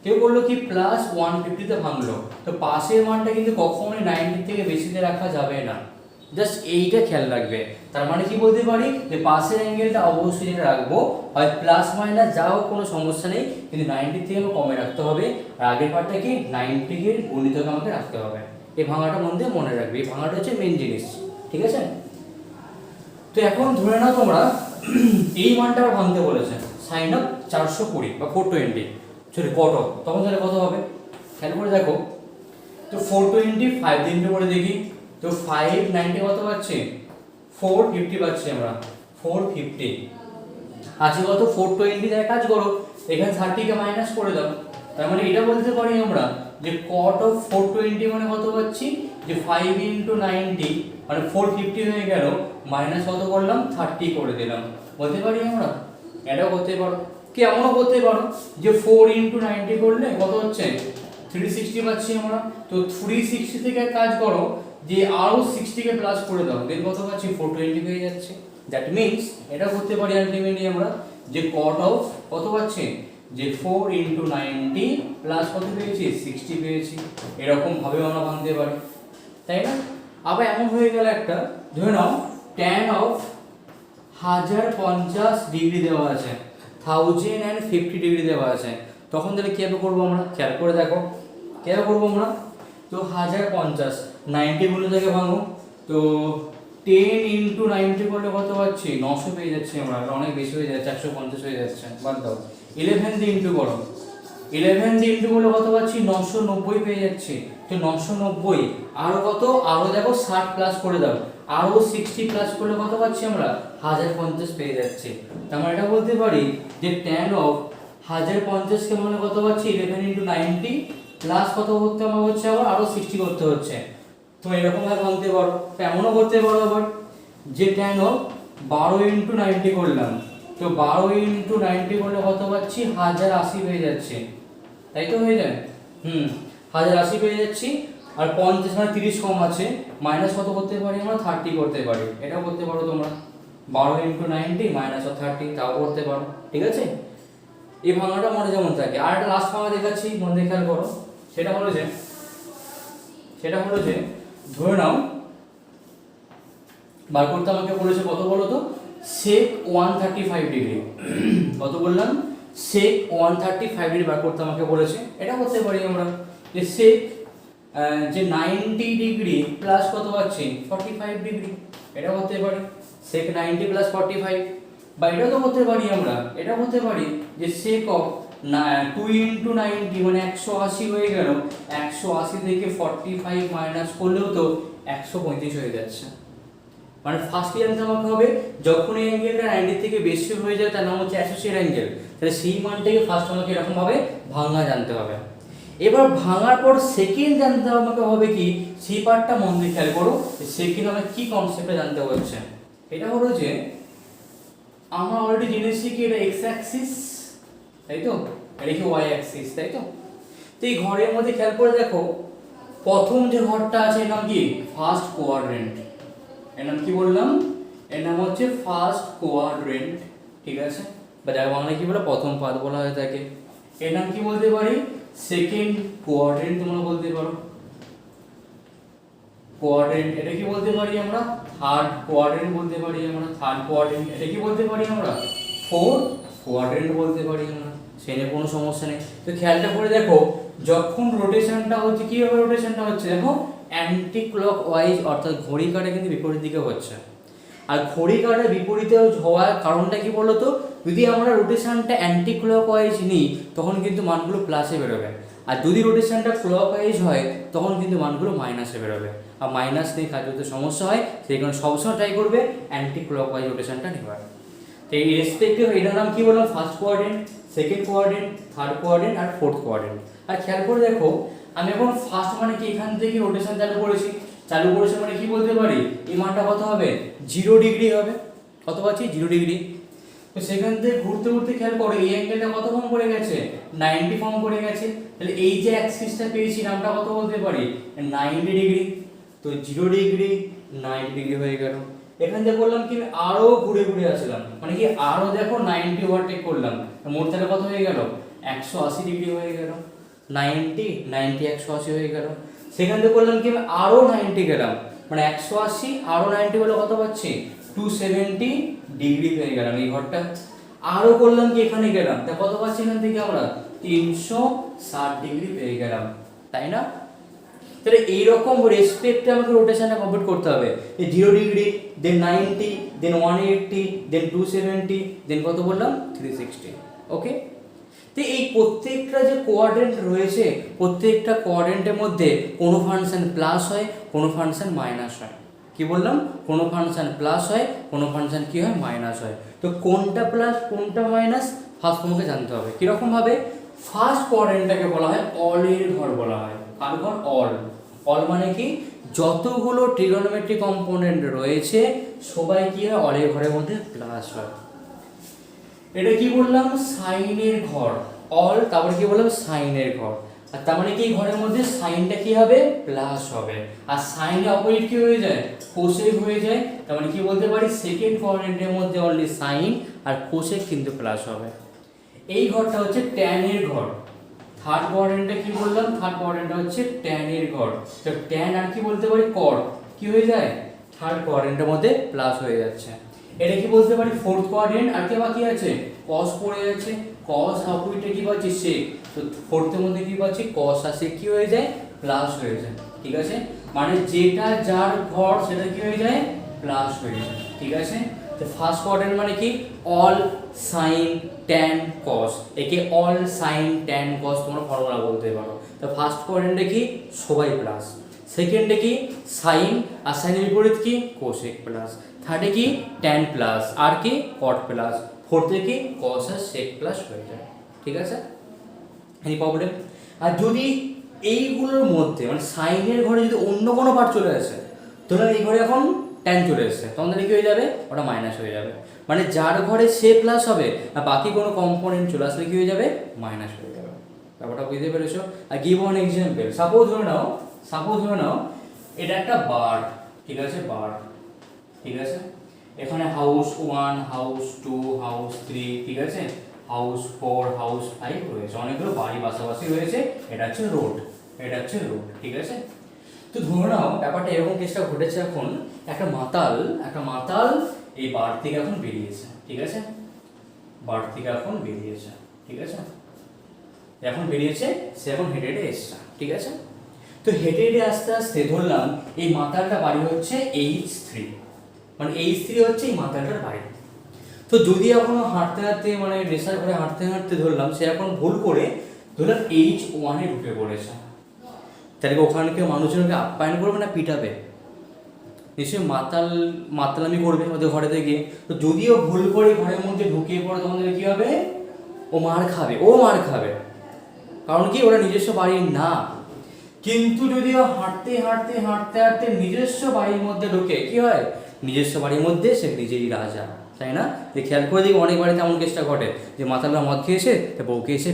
S1: কেউ বললো কি প্লাস 150 তে ভাঙলো, তো পাশের মানটা কিন্তু কখনোই 90 থেকে বেশিতে রাখা যাবে না, জাস্ট এইটা খেয়াল রাখবে। তার মানে কি বলতে পারি যে পাশের অ্যাঙ্গেলটা অবশ্যই যেটা রাখবো হয় প্লাস মাইনাস যা হোক কোনো সমস্যা নেই, কিন্তু 90 থেকে আমাকে কমে রাখতে হবে। আর আগের পার্টটা কি 90 এর গুণিতকে আমাকে রাখতে হবে। এই ভাঙাটা মধ্যে মনে রাখবে, এই ভাঙাটা হচ্ছে মেন জিনিস, ঠিক আছে? তো এখন ধরে নাও তোমরা এই মানটা আবার ভাঙতে বলেছে সাইন অফ 420 বা 420, সরি কট অফ, তখন তাহলে কত হবে খেয়াল করে দেখো। তো 420 5 দিন করে দেখি, তো 590 কত পাচ্ছি 450 পাচ্ছি আমরা, 450 আছে কত 420 দিয়ে কাজ করো, এখানে 30 কে মাইনাস করে দাও। তার মানে এটা বলতে পারি আমরা যে cot অফ 420 মানে কত পাচ্ছি যে 5 * 90 মানে 450 হয়ে গেল, মাইনাস কত করলাম 30 করে দিলাম, বলতে পারি আমরা। এটাও করতে পারো, কি এমনও করতে পারো যে 4 * 90 করলে কত হচ্ছে 360 পাচ্ছি আমরা। তো 360 থেকে কাজ করো যে আরো 60 কে প্লাস করে দাও, দেন কত পাচ্ছি 420 হয়ে যাচ্ছে। দ্যাট মিন্স এটা করতে পারি আলটিমেটলি আমরা যে cot অফ কত পাচ্ছি যে 4 * 90 প্লাস কত পেয়েছি 60 পেয়েছি। এরকম ভাবে আমরা ভাঙতে পারি, তাই না? আবার এমন হয়ে গেল একটা, ধরে নাও tan অফ 1050 ডিগ্রি দেওয়া আছে, 1050 ডিগ্রি দেওয়া আছে, তখন তাহলে কিভাবে করবো আমরা খেয়াল করে দেখো, কিভাবে করবো আমরা। তো 1050 90 গুলো থেকে ভাঙো, তো 10 * 90 করলে কত পাচ্ছি 900 পেয়ে যাচ্ছি আমরা, অনেক বেশি হয়ে যাচ্ছে 150 হয়ে যাচ্ছে, বাদ দাও। 11 দিয়ে ইনটু করো, 11 দিয়ে ইনটু করলে কত পাচ্ছি 990 পেয়ে যাচ্ছি। তো 990 আরো কত, আরো দেখো 60 প্লাস করে দাও, আরো 60 প্লাস করলে কত পাচ্ছি আমরা 1050 পেয়ে যাচ্ছি। তার মানে এটা বলতে পারি যে tan অফ 1050 কে মানে কত পাচ্ছি 11 * 90 প্লাস কত করতে আমার হচ্ছে আবার আরো 60 করতে হচ্ছে। তো এরকম ভাবে ভাঙতে পারো, এমনও করতে পারো আবার যে tan অফ 12 * 90 করলাম, তো 12 * 90 করলে কত পাচ্ছি 1080 পেয়ে যাচ্ছে, তাই তো হয়ে যায় 1080 পেয়ে যাচ্ছি। আর 50 মানে 30 কম আছে, মাইনাস কত করতে পারি আমরা 30 করতে পারি, এটাও করতে পারো তোমরা 12 * 90 মাইনাস 30 তাও করতে পারো, ঠিক আছে? এই ভাঙাটা মনে যেমন থাকে। আর একটা লাস্ট ভাঙা দেখাচ্ছি, মনে দিয়ে খেয়াল করো। সেটা হলো যে ধরে নাও বার করতে আমাকে বলেছে কত বলো তো sec 135 ডিগ্রি, কত বললাম sec 135 ডিগ্রি বার করতে আমাকে বলেছে। এটা করতে পারি আমরা যে sec যে 90 ডিগ্রি প্লাস কত পাচ্ছি 45 ডিগ্রি, এটা করতে পারি sec 90 প্লাস 45। বা এটা তো করতে পারি আমরা, এটা করতে পারি যে sec অফ 2 * 90 মানে 180 হয়ে গেল, 180 থেকে 45 মাইনাস করলেও তো 135 হয়ে যাচ্ছে। মানে ফার্স্ট জানতে আমাকে হবে যখন এই অ্যাঙ্গেলটা 90 থেকে বেশি হয়ে যায় তার নাম হচ্ছে অ্যাসোসিয়েট অ্যাঙ্গেল, তাহলে সেই মানটাকে ফার্স্ট আমাকে এরকম ভাবে ভাঙা জানতে হবে। এবার ভাঙার পর সেকেন্ড জানতে আমাকে হবে কি, সেই পার্টটা মন দিয়ে খেয়াল করো, সেকেন্ড আমাকে কি কনসেপ্টে জানতে হচ্ছে। এটা হলো যে আমরা অলরেডি জেনেছি কি এটা এক্স অ্যাক্সিস, তাই তো, এটা কি ওয়াই অ্যাক্সিস, তাই তো। তো এই ঘরের মধ্যে খেয়াল করে দেখো প্রথম যে ঘরটা আছে এর নাম কি ফার্স্ট কোয়াড্রেন্ট, এর নাম কি বললাম, এর নাম হচ্ছে ফার্স্ট কোয়াড্রেন্ট, ঠিক আছে? বা যার বাংলায় কি বলে প্রথম পাদ বলা হয়ে থাকে। এর নাম কি বলতে পারি সেকেন্ড কোয়াড্রেন্ট, তোমরা বলতে পারো কোয়াড্রেন্ট। এটা কি বলতে পারি আমরা থার্ড কোয়াড্রেন্ট বলতে পারি আমরা, থার্ড কোয়াড্রেন্ট। এটা কি বলতে পারি আমরা ফোর্থ কোয়াড্রেন্ট বলতে পারি আমরা, সেটা কোনো সমস্যা নেই। তো খেয়ালটা করে দেখো যখন রোটেশনটা হচ্ছে কিভাবে রোটেশনটা হচ্ছে দেখো অ্যান্টি ক্লক ওয়াইজ, অর্থাৎ ঘড়ি কাঁটা কিন্তু বিপরীত দিকে হচ্ছে। আর ঘড়ি কাঁটা বিপরীতে হওয়ার কারণটা কি বলতো, যদি আমরা রোটেশনটা অ্যান্টি ক্লক ওয়াইজ নিই তখন কিন্তু মানগুলো প্লাসে বেরোবে, আর যদি রোটেশনটা ক্লক ওয়াইজ হয় তখন কিন্তু মানগুলো মাইনাসে বেরোবে। আর মাইনাস নিয়ে কাজ করতে সমস্যা হয়, সেই কারণে সবসময় ট্রাই করবে অ্যান্টি ক্লক ওয়াইজ রোটেশনটা নেওয়ার। তো এই রেসপেক্টিভ এটার নাম কি বললাম first quadrant, second quadrant, third quadrant আর ফোর্থ কোয়াড্রেন্ট। আর খেয়াল করে দেখো আমি এখন ফার্স্ট মানে কি এখান থেকে রোটেশন চালু করেছি মানে কি বলতে পারি এই মানটা কত হবে 0 ডিগ্রি হবে, কত পাচ্ছি 0 ডিগ্রি। তো সেখান থেকে ঘুরতে ঘুরতে খেয়াল করো এই অ্যাঙ্গেলটা কত ফর্ম করে গেছে 90 ফর্ম করে গেছে, তাহলে এই যে অ্যাক্সিসটা পেয়েছি নামটা কত বলতে পারি 90 ডিগ্রি। তো 0 ডিগ্রি 90 ডিগ্রি হয়ে গেল। এখান থেকে করলাম কি আমি আরো ঘুরে ঘুরে আসলাম, মানে কি আরো দেখো 90 ওভারটেক করলাম, মোট তাহলে কত হয়ে গেল 180 ডিগ্রি হয়ে গেল। 90 90 180 হয়ে গেল। সেখান থেকে করলাম কি আমি আরো 90 গেলাম, মানে 180 আরো 90 হলো কত পাচ্ছি 270 ডিগ্রি পেয়ে গেলাম এই ঘরটা। আরো করলাম কি এখানে গেলাম, তা কত পাচ্ছি এখান থেকে আমরা 360 ডিগ্রি পেয়ে গেলাম, তাই না? তাহলে এইরকম রেসপেক্টে আমাকে রোটেশনটা কমপ্লিট করতে হবে। এই 0 ডিগ্রি, দেন 90, দেন 180, দেন 270, দেন কত বললাম 360। ওকে, তো এই প্রত্যেকটা যে কোয়াড্রেন্ট রয়েছে, প্রত্যেকটা কোয়াড্রেন্টের মধ্যে কোনো ফাংশন প্লাস হয়, কোনো ফাংশন মাইনাস হয়। কি বললাম, কোনো ফাংশন প্লাস হয়, কোনো ফাংশন কি হয় মাইনাস হয়। তো কোনটা প্লাস কোনটা মাইনাস ফার্স্ট তোমাকে জানতে হবে। কিরকম ভাবে, ফার্স্ট কোয়াড্রেন্টটাকে বলা হয় অলের ঘর বলা হয়। কার ঘর? অল। অল মানে কি, যতগুলো ট্রিগোনোমেট্রিক কম্পোনেন্ট রয়েছে সবাই কি হয় অলের ঘরের মধ্যে প্লাস হয়। এটা কি বললাম, সাইনের ঘর। অল, তারপরে কি বললাম সাইনের ঘর। আর তার মানে কি ঘরের মধ্যে সাইনটা কি হবে প্লাস হবে, আর সাইনের অপোজিট কি হয়ে যায় কোসেক হয়ে যায়। তার মানে কি বলতে পারি সেকেন্ড কোয়াড্রেন্টের মধ্যে অনলি সাইন আর কোসেক কিন্তু প্লাস হবে। এই ঘরটা হচ্ছে ট্যানের ঘর। থার্ড কোয়াড্রেন্টটা কি বললাম, থার্ড কোয়াড্রেন্টটা হচ্ছে ট্যানের ঘর। তো ট্যান আর কি বলতে পারি কট, কি হয়ে যায় থার্ড কোয়াড্রেন্টের মধ্যে প্লাস হয়ে যাচ্ছে। এটা কি বলতে পারি ফোর্থ কোয়াড্রেন্ট, আর কি বাকি আছে কস পড়ে যাচ্ছে, কস অপোজিটে কি পাচ্ছি সেক। তো ফোর্থের মধ্যে কি পাচ্ছি কস আর সেক কি হয়ে যায় প্লাস হয়ে যায়। ঠিক আছে, মানে যেটা যার ঘর সেটা কি হয়ে যায় প্লাস হয়ে যায়। ঠিক আছে, তো ফার্স্ট কোয়াড্রেন্ট মানে কি অল সাইন ট্যান কস, একে অল সাইন ট্যান কস তোমরা ফর্মুলা বলতে পারো। তো ফার্স্ট কোয়াড্রেন্টে কি সবাই প্লাস, সেকেন্ডে কি সাইন আর সাইনের বিপরীত কি কোসেক প্লাস, থার্ডে কি ট্যান প্লাস আর কি কট প্লাস, ফোর্থে কি কস আর সেক প্লাস হয়ে যায়। ঠিক আছে, এনি প্রবলেম? আর যদি এইগুলোর মধ্যে মানে সাইনের ঘরে যদি অন্য কোনো পার্ট চলে আসে, ধরুন এই ঘরে এখন ট্যান চলে এসছে, তখন তাহলে কি হয়ে যাবে ওটা মাইনাস হয়ে যাবে। মানে যার ঘরে সে প্লাস হবে আর বাকি কোনো কম্পোনেন্ট চলে আসলে কি হয়ে যাবে মাইনাস হয়ে যাবে। ব্যাপারটা বুঝতে পেরেছো? আর গিভ ওয়ান এক্সাম্পল, সাপোজ ধরে নাও এটা একটা বার। ঠিক আছে, বার। ঠিক আছে, এখানে হাউস 1, হাউস 2, হাউস 3, ঠিক আছে, হাউস 4, হাউস 5 রয়েছে, অনেকগুলো বাড়ি পাশাপাশি রয়েছে। এটা হচ্ছে রোড, এটা হচ্ছে রোড। ঠিক আছে, তো ধরে নাও ব্যাপারটা এরকম কেসটা ঘটেছে, এখন একটা মাতাল এই বার থেকে এখন বেরিয়েছে। ঠিক আছে, বার থেকে এখন বেরিয়েছে। ঠিক আছে, এখন বেরিয়েছে, সে এখন হেঁটে হেঁটে এসছে। ঠিক আছে, তো হেঁটে হেঁটে আস্তে আস্তে ধরলাম এই মাতালটা বাড়ি হচ্ছে H3, মানে H3 হচ্ছে এই মাতালটার বাড়ি। তো যদি এখন হাঁটতে হাঁটতে মানে রেসার করে হাঁটতে হাঁটতে ধরলাম সে এখন ভুল করে ধরলাম H1 এ ঢুকে পড়েছে, তাহলে ওখানে কেউ মানুষজনকে আপ্যায়ন করবে না পিটাবে? নিশ্চয়ই মাতালামি করবে ওদের ঘরেতে গিয়ে। তো যদিও ভুল করে ঘরের মধ্যে ঢুকিয়ে পড়ে তোমাদের কি হবে, ও মার খাবে, কারণ কি ওরা নিজস্ব বাড়ি না। কিন্তু যদিও হাঁটতে হাঁটতে হাঁটতে হাঁটতে নিজস্ব বাড়ির মধ্যে ঢুকে কি হয়, নিজস্ব বাড়ির মধ্যে সে নিজেই রাজা, তাই না? যে খেয়াল করে দেখি অনেক বাড়িতে এমন কেসটা ঘটে যে মাতালরা মদ খেয়েছে তা বউকে এসে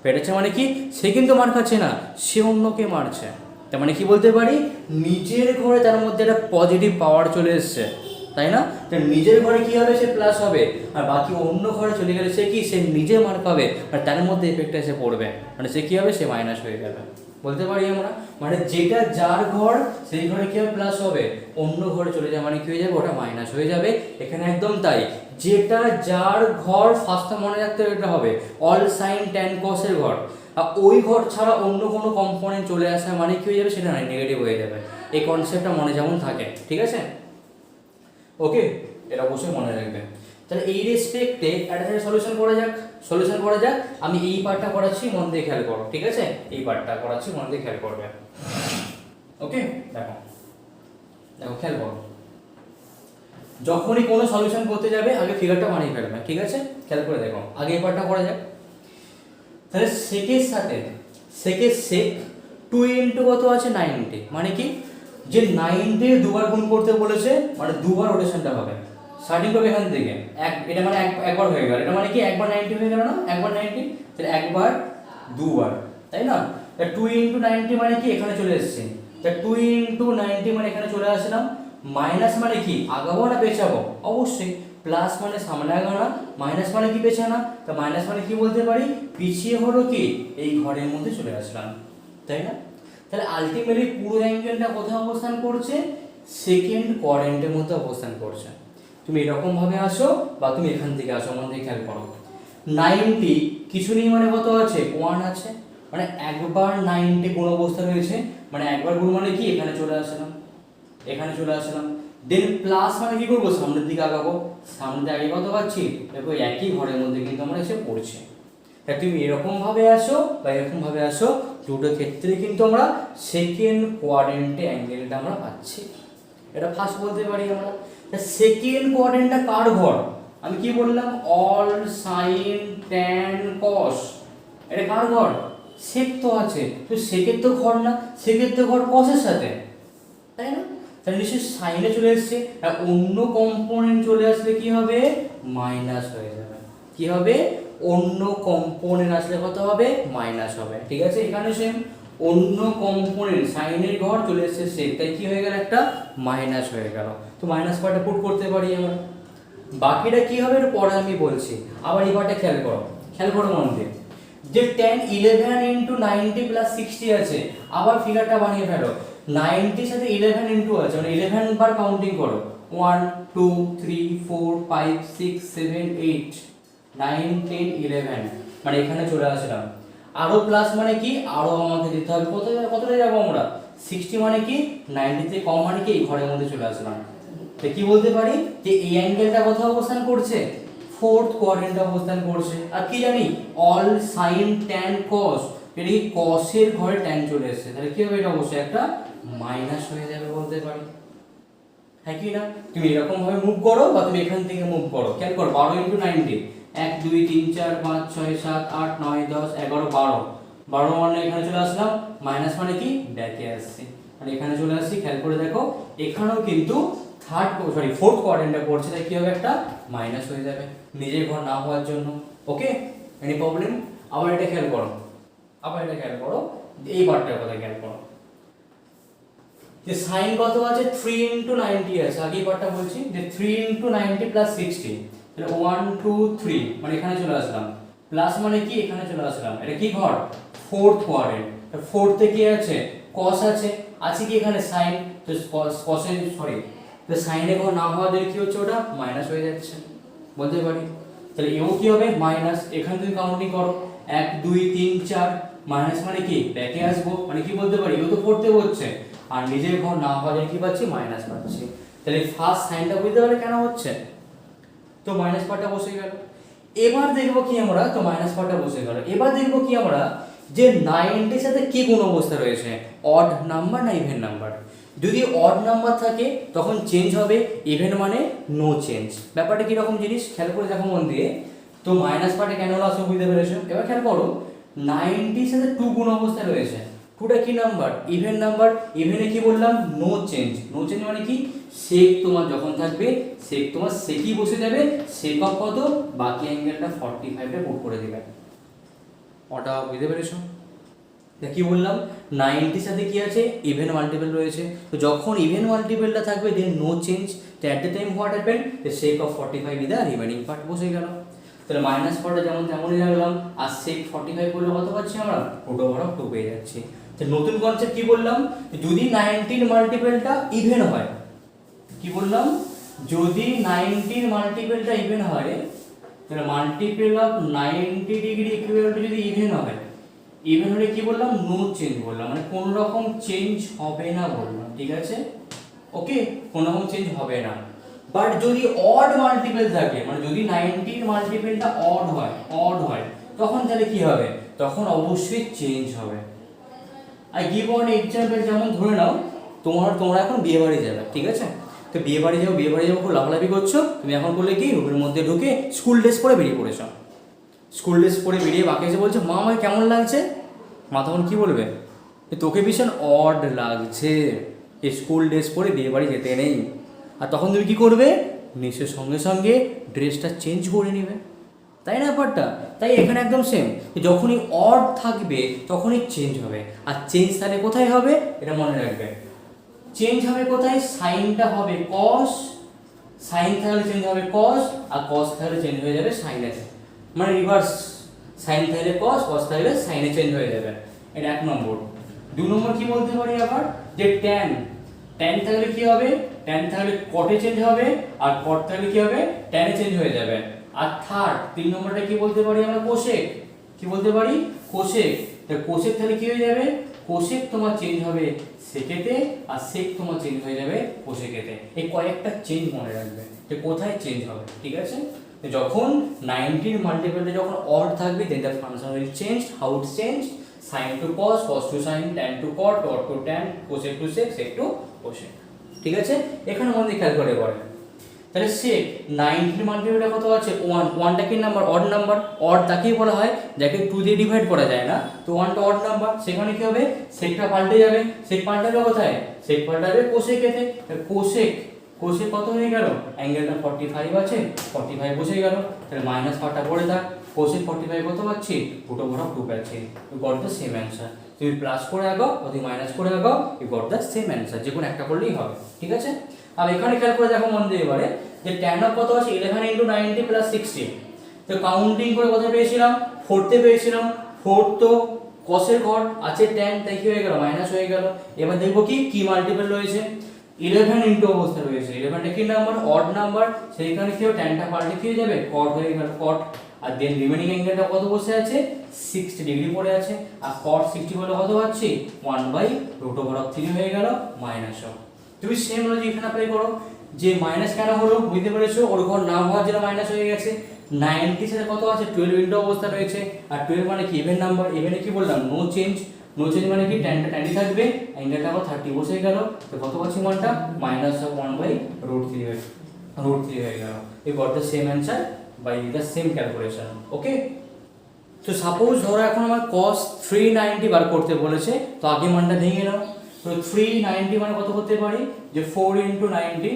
S1: পেটাচ্ছে, মানে কি সে কিন্তু মার খাচ্ছে না, সে অন্যকে মারছে। তার মানে কি বলতে পারি নিজের ঘরে তার মধ্যে একটা পজিটিভ পাওয়ার চলে এসছে, তাই না? নিজের ঘরে কি হবে সে প্লাস হবে, আর বাকি অন্য ঘরে চলে গেলে সে কি সে নিজে মার খাবে, আর তার মধ্যে এফেক্টটা এসে পড়বে, মানে সে কি হবে সে মাইনাস হয়ে যাবে। বলতে পারি আমরা মানে যেটা যার ঘর সেই ঘরে কি হবে প্লাস হবে, অন্য ঘরে চলে যাবে মানে কি হয়ে যাবে ওটা মাইনাস হয়ে যাবে। এখানে একদম তাই, যেটা যার ঘর ফার্স্টে মনে রাখতে হবে এটা হবে অল সাইন ট্যান কসের ঘর, আর ওই ঘর ছাড়া অন্য কোনো কম্পোনেন্ট চলে আসা মানে কি হয়ে যাবে সেটা নেগেটিভ হয়ে যাবে। এই কনসেপ্টটা মনে যেমন থাকে। ঠিক আছে, ওকে, এটা অবশ্যই মনে রাখবে। তাহলে এই রেসপেক্টে একটা সলিউশন করা যাক। আমি এই পার্টটা করাচ্ছি, মন দিয়ে খেয়াল করো। ঠিক আছে, এই পার্টটা করাচ্ছি, মন দিয়ে খেয়াল করবে। ওকে, দেখো খেয়াল করো, যখনই কোনো সলিউশন করতে যাবে আগে ফিগারটা বানিয়ে ফেলবে। ঠিক আছে, খেয়াল করে দেখো, আগে এই পার্টটা করা যাক। তাহলে সেকের সাথে সেক 2 ইন্টু কত আছে 90, মানে কি যে 90 দুবার গুণ করতে বলেছে মানে দুবার রোটেশনটা হবে। স্টার্টিং করবে এখান থেকে এটা মানে একবার হয়ে গেল, এটা মানে কি একবার 90 হয়ে গেল না, একবার 90, তাহলে একবার দুবার, তাই না? 2 ইন্টু 90 মানে কি এখানে চলে এসেছে, তা 2 ইন্টু 90 মানে এখানে চলে আসলাম, মাইনাস মানে কি আগাবো না পেছাবো? অবশ্যই। প্লাস মানে সামনে আগানা, মাইনাস মানে কি পেছানা। তা মাইনাস মানে কি বলতে পারি, পিছিয়ে হলো কি এই ঘরের মধ্যে চলে আসলাম, তাই না? তাহলে আলটিমেটলি পুরো অ্যাঙ্গেলটা কোথায় অবস্থান করছে, সেকেন্ড কোয়াড্রেন্টের মধ্যে অবস্থান করছে। তুমি এরকম ভাবে আসো বা তুমি এখান থেকে আসো, মন দিয়ে খেয়াল করো। 90 কিছু নেই মানে কত আছে, 1 আছে, মানে একবার 90 গুণ অবস্থা রয়েছে, মানে একবার গুণ মানে কি এখানে চলে আসলাম, এখানে চলে আসলাম। দেন প্লাস মানে কি করবো, সামনের দিকে আগাবো, সামনের দিকে আগে কত পাচ্ছি, দেখো একই ঘরের মধ্যে কিন্তু আমরা এসে পড়ছি। তা তুমি এরকম ভাবে আসো বা এরকম ভাবে আসো, দুটো ক্ষেত্রে কিন্তু আমরা সেকেন্ড কোয়াড্রেন্টে অ্যাঙ্গেলটা আমরা পাচ্ছি। এটা ফার্স্ট বলতে পারি আমরা। সেকেন্ড কোয়াড্রেন্টটা কার ঘর, আমি কি বললাম, অল সাইন ট্যান কস, এটা কার ঘর, সেক তো আছে, তো সেকের তো ঘর না, সেকের তো ঘর কসের সাথে, তাই না? তাহলে নিশ্চয়ই সাইনে চলে এসছে, আর অন্য কম্পোনেন্ট চলে আসলে কি হবে, মাইনাস হয়ে যাবে। কি হবে, অন্য কম্পোনেন্ট আসলে কত হবে, মাইনাস হবে। ঠিক আছে, এখানে সেম অন্য কম্পোনেন্ট সাইনের ঘর চলে এসছে সেক, তাই কি হয়ে গেল, একটা মাইনাস হয়ে গেল। তো মাইনাস পার্টটা পুট করতে পারি আমরা। বাকিটা কি হবে এটা পরে আমি বলছি। আবার এই পার্টটা খেয়াল করো, খেয়াল করো মন দিয়ে, যে tan 11 ইন্টু 90 প্লাস 60 আছে, আবার ফিগারটা বানিয়ে ফেলো। 90 এর সাথে 11 ইন্টু আছে, মানে 11 বার কাউন্টিং করো, 1 2 3 4 5 6 7 8 9 10 11, মানে এখানে চলে আসলাম। আরো প্লাস মানে কি, আরো আমাকে দিতে হবে, কতটা যাবো আমরা, 60 মানে কি 90 থেকে কম মানে কি এই ঘরের মধ্যে চলে আসলাম। তো কি বলতে পারি, যে এই অ্যাঙ্গেলটা কোথায় অবস্থান করছে, ফোর্থ কোয়াড্রেন্টে অবস্থান করছে। আর কি জানি, অল সাইন ট্যান কস, এটা কি কসের ঘরে ট্যান চলে এসেছে, তাহলে কি হবে, এটা অবশ্যই একটা মাইনাস হয়ে যাবে বলতে পারি, হ্যাঁ কি না? তুমি এরকম ভাবে মুভ করো বা তুমি এখান থেকে মুভ করো, খেয়াল করো, 12 ইন্টু 90, 1 2 3 4 5 6 7 8 9 10 11 12, 12 মানে এখানে চলে আসলাম, মাইনাস মানে কি ব্যাকে আসছে, মানে এখানে চলে আসছি। খেয়াল করে দেখো, এখানেও কিন্তু ফোর্থ কোয়াড্রেন্টে পড়ছে, তাই কি হবে, একটা মাইনাস হয়ে যাবে নিজের ঘর না হওয়ার জন্য। ওকে, এনি প্রবলেম? আবার এটা খেয়াল করো, আবার এটা খেয়াল করো, এই পার্টটার কথা খেয়াল করো, যে সাইন কত আছে, 3 ইন্টু 90 আছে, আগেই পার্টটা বলছি, যে 3 ইন্টু 90 প্লাস 60, তাহলে 1 2 3, মানে এখানে চলে আসলাম, প্লাস মানে কি এখানে চলে আসলাম, এটা কি ঘর, ফোর্থ কোয়াড্রেন্ট। ফোর্থে কি আছে, কস আছে, আছে কি এখানে সাইন, তো কসের সরি, তো সাইনে ঘর না হওয়া দিয়ে কি হচ্ছে, ওটা মাইনাস হয়ে যাচ্ছে বলতে পারি। তাহলে এও কি হবে, মাইনাস, এখান থেকে কাউন্টিং করো, 1 2 3 4, মাইনাস মানে কি ব্যাকে আসবো, মানে কি বলতে পারি, এও তো পড়তে হচ্ছে, আর নিজের ঘর না হওয়া যায় কি পাচ্ছি, মাইনাস পাচ্ছি। তাহলে ফার্স্ট সাইনটা বুঝতে পারলে কেন হচ্ছে, তো মাইনাস পার্টটা বসে গেল। এবার দেখবো কি আমরা, তো মাইনাস পার্টটা বসে গেল, এবার দেখবো কি আমরা, যে 90 এর সাথে কি গুণ অবস্থা রয়েছে, অড নাম্বার না ইভেন নাম্বার। যদি অড নাম্বার থাকে তখন চেঞ্জ হবে, ইভেন মানে নো চেঞ্জ। ব্যাপারটা কিরকম জিনিস খেয়াল করে দেখো মন দিয়ে। তো মাইনাস পার্টে কেন হলো আসো বুঝতে পেরেছো। এবার খেয়াল করো, 90 এর সাথে 2 গুণ অবস্থায় রয়েছে, 2টা কি নাম্বার, ইভেন নাম্বার। ইভেনে কি বললাম, নো চেঞ্জ। নো চেঞ্জ মানে কি, সেক তোমার যখন থাকবে, সেক তোমার সেকই বসে যাবে, সেক অফ কত, বাকি অ্যাঙ্গেলটা 45 পুট করে দিবে। ওটা বুঝতে পেরেছো? কি বললাম, 90 সাথে কি আছে, ইভেন মাল্টিপল রয়েছে, তো যখন ইভেন মাল্টিপলটা থাকবে দেন নো চেঞ্জ, তো at the time what happen, the sake of 45 is the remaining part বসে গেল। তাহলে মাইনাস পার্টটা যেমন তেমনই রাখলাম, আর সেক 45 করলে কত পাচ্ছি আমরা, রুট ওভার অফ 2 পেয়ে যাচ্ছি। তো নতুন কনসেপ্ট কি বললাম, যদি 90 মাল্টিপলটা ইভেন হয়, কি বললাম, যদি 90 মাল্টিপলটা ইভেন হয়, তাহলে multiple of 90 degree equal to যদি ইভেন হয়, ইভেন হলে কি বললাম, নো চেঞ্জ বললাম, মানে কোন রকম চেঞ্জ হবে না বললাম, ঠিক আছে, ওকে, কোন রকম চেঞ্জ হবে না। বাট যদি অড মাল্টিপল থাকে, মানে যদি 90 মাল্টিপলটা অড হয়, তখন তাহলে কি হবে, তখন অবশ্যই চেঞ্জ হবে। আই গিভ ওয়ান এক্সাম্পল, যেমন ধরে নাও তোমরা এখন বিয়ে বাড়ি যাবে, ঠিক আছে, তো বিয়ে বাড়ি যাবো খুব লাফালাফি করছো, তুমি এখন করলে কি, রুমের মধ্যে ঢুকে স্কুল ড্রেস পরে বেরিয়ে পড়েছো, স্কুল ড্রেস পরে বেরিয়ে বাকি এসে বলছে, মা আমায় কেমন লাগছে, মা তখন কি বলবে, তোকে ভীষণ অড লাগছে, এই স্কুল ড্রেস পরে বিয়ে বাড়ি যেতে নেই। আর তখন তুমি কি করবে, নিশ্চয় সঙ্গে সঙ্গে ড্রেসটা চেঞ্জ করে নেবে, তাই না ব্যাপারটা। তাই এখানে একদম সেম, যখনই অড থাকবে তখনই চেঞ্জ হবে, আর চেঞ্জ তাহলে কোথায় হবে, এটা মনে রাখবে, চেঞ্জ হবে কোথায়, সাইনটা হবে কস, সাইন থাকলে চেঞ্জ হবে কস, আর কস থাকলে চেঞ্জ হয়ে যাবে সাইনে, মানে রিভার্স, সাইন থাকলে কস, কস থাকলে সাইনে চেঞ্জ হয়ে যাবে। এটা 1 নম্বর। 2 নম্বর কি বলতে পারি আবার, যে ট্যান, ট্যান থাকলে কি হবে, ট্যান থাকলে কটে চেঞ্জ হবে, আর কট থাকলে কি হবে, ট্যানে চেঞ্জ হয়ে যাবে। আর থার্ড 3 নম্বরটা কি বলতে পারি আমরা, কোসেক, কি বলতে পারি, কোসেক। তো কোসেক তাহলে কি হয়ে যাবে, কোসেক তোমার চেঞ্জ হবে সেকেতে, আর সেক তোমার চেঞ্জ হয়ে যাবে কোসেকেতে। এই কয়েকটা চেঞ্জ মনে রাখবে যে কোথায় চেঞ্জ হবে, ঠিক আছে। যখন 90 মাল্টিপলটা যখন অড থাকবে, then the function will change, how it change, sin to cos, cos to sin, tan to cot, cot to tan, cosec to sec, sec to cosec, ঠিক আছে। এখানে আমাদের খেয়াল করে পড়ে, তাহলে sec 90 মাল্টিপলটা কত আছে 1, 1টা কি নাম্বার, অড নাম্বার, অড তাকেই বলা হয় যাকে 2 দিয়ে ডিভাইড করা যায় না, তো 1টা অড নাম্বার, সেখানে কি হবে, সেকটা পাল্টে যাবে, সেক পাল্টাবে কোথায়, সেক পাল্টাবে কোসেকেতে, কোসেক, কোসেক কত হয়ে গেল, অ্যাঙ্গেলটা 45 আছে, 45 বসে গেল, তাহলে মাইনাস পার্টটা পড়ে থাক, কোসেক 45 কত পাচ্ছি, রুট ওভার অফ 2 পাচ্ছি, you got the same answer. তুমি প্লাস করে আগাও অথবা মাইনাস করে আগাও, you got the same answer, যে কোনো একটা করলেই হবে, ঠিক আছে। আর এখানে খেয়াল করে দেখো মন দিয়ে এবারে, যে tan অফ কত আছে 11 × 90 + 60, তো কাউন্টিং করে কত পেয়েছিলাম, 4তে পেয়েছিলাম, 4 তো cos-এর ঘর আছে tan, তাই কি হয়ে গেল, মাইনাস হয়ে গেল। এবার দেখবো কি মাল্টিপল রয়েছে, 11 ইনটু অবস্থা রয়েছে, 11টা কি নাম্বার, অড নাম্বার, সেইখানে কি হবে, ট্যানটা পাল্টে কি হয়ে যাবে, কট হয়ে গেল, কট, আর দেন রিমেনিং অ্যাঙ্গেলটা কত বসে আছে, 60 ডিগ্রি পড়ে আছে, আর কট 60 বলে কত পাচ্ছি, 1/√3 হয়ে গেল, মাইনাস অফ। তুমি সেম লজিক এখানে অ্যাপ্লাই করো, যে মাইনাস কেন হলো বুঝতে পেরেছো, ওর ঘর না হওয়ার জন্য মাইনাস হয়ে গেছে। 90 সাথে কত আছে, 12 ইনটু অবস্থা রয়েছে, আর 12 মানে কি ইভেন নাম্বার, ইভেনে কি বললাম, নো চেঞ্জ, নো চেঞ্জ মানে কি ট্যানটা ট্যানই থাকবে, অ্যাঙ্গেলটা আবার 30 বসে গেল, তো কত পাচ্ছি মানটা, -1/√3 হয়ে গেল। এই got the same answer by the same calculation, okay. তো সাপোজ ধরো এখন আমার cos 390 বার করতে বলেছে, তো আগে মানটা ভেঙে নাও, তো 390 মানে কত করতে পারি, যে 4 × 90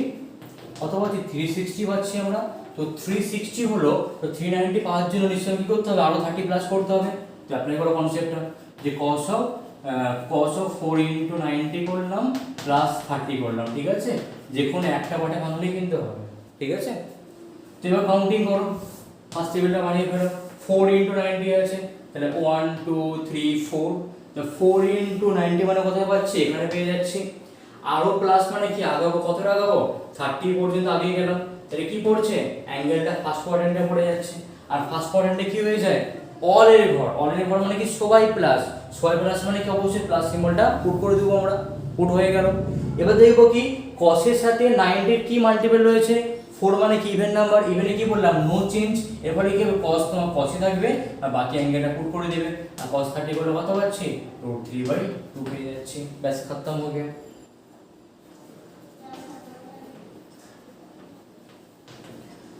S1: অথবা 360 পাচ্ছি আমরা, তো 360 হলো, তো 390 পাওয়ার জন্য নিশ্চয়ই কি করতে হবে, আরো 30 প্লাস করতে হবে, তো অ্যাপ্লাই করো কনসেপ্টটা, যে cos of 4 × 90 করলাম প্লাস 30 করলাম, ঠিক আছে, যে কোনো একটা পার্টে ভাঙলেই কিন্তু হবে, ঠিক আছে। তো এবার কাউন্টিং করো, ফার্স্ট টেবিলটা বানিয়ে ফেলো, 4 × 90 আছে, তাহলে 1 2 3 4, তো 4 × 90 মানে কোথায় পাচ্ছি, এখানে পেয়ে যাচ্ছি, আরো প্লাস মানে কি আগাবো, কতটা আগাবো, 30 পর্যন্ত আগিয়ে গেলাম, তাহলে কি পড়ছে, অ্যাঙ্গেলটা ফার্স্ট কোয়াড্রেন্টে পড়ে যাচ্ছে, আর ফার্স্ট কোয়াড্রেন্টে কি হয়ে যায়, অল এর ঘর মানে কি সবাই প্লাস, সবাই প্লাস মানে কি অবশ্যই প্লাস সিম্বলটা পুট করে দেবো আমরা, পুট হয়ে গেল। এবার দেখবো কি cos এর সাথে 90 এর কি মাল্টিপল রয়েছে, 4 মানে কি ইভেন নাম্বার, ইভেনে কি বললাম, নো চেঞ্জ, এরপরে কি হবে, cos তোমার cos-ই থাকবে, আর বাকি অ্যাঙ্গেলটা পুট করে দেবে, আর cos 30 করলে কত পাচ্ছি, √3/2 পেয়ে যাচ্ছি, ব্যাস খতম হয়ে গেল।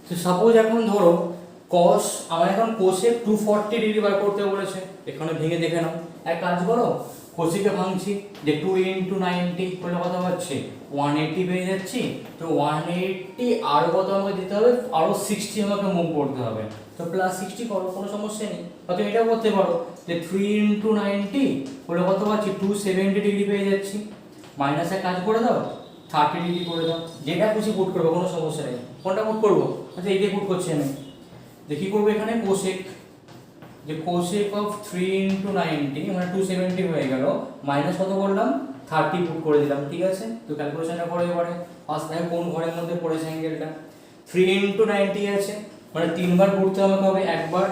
S1: তো সাপোজ এখন ধরো cos, আমার এখন cosec 240 ডিগ্রি বার করতে বলেছে, এখানে ভেঙে দেখে নাও, এক কাজ করো, cosec-এ ভাঙছি, যে 2 × 90 করলে কত পাচ্ছি, 180 পেয়ে যাচ্ছি, তো 180 আর কত আমাকে দিতে হবে, আরো 60 আমাকে মুভ করতে হবে, তো +60 করো, কোনো সমস্যা নেই, অথবা এটাও করতে পারো, যে 3 × 90 করলে কত পাচ্ছি, 270 ডিগ্রি পেয়ে যাচ্ছি, মাইনাসে কাজ করে দাও, 30 ডিগ্রি করে দাও, যেটা খুশি পুট করবো, কোনো সমস্যা নেই, কোনটা পুট করবো, আচ্ছা এইটাই পুট করছি আমি, যে কি করবো এখানে cosec, যে cosec of 3 × 90 মানে 270 হয়ে গেল, মাইনাস কত করলাম, 30 পুট করে দিলাম, ঠিক আছে। তো ক্যালকুলেশনটা করে এবারে ফার্স্ট দেখো কোন ঘরের মধ্যে পড়েছে অ্যাঙ্গেলটা, 3 × 90 আছে, মানে 3 বার পুটতে আমাকে হবে, একবার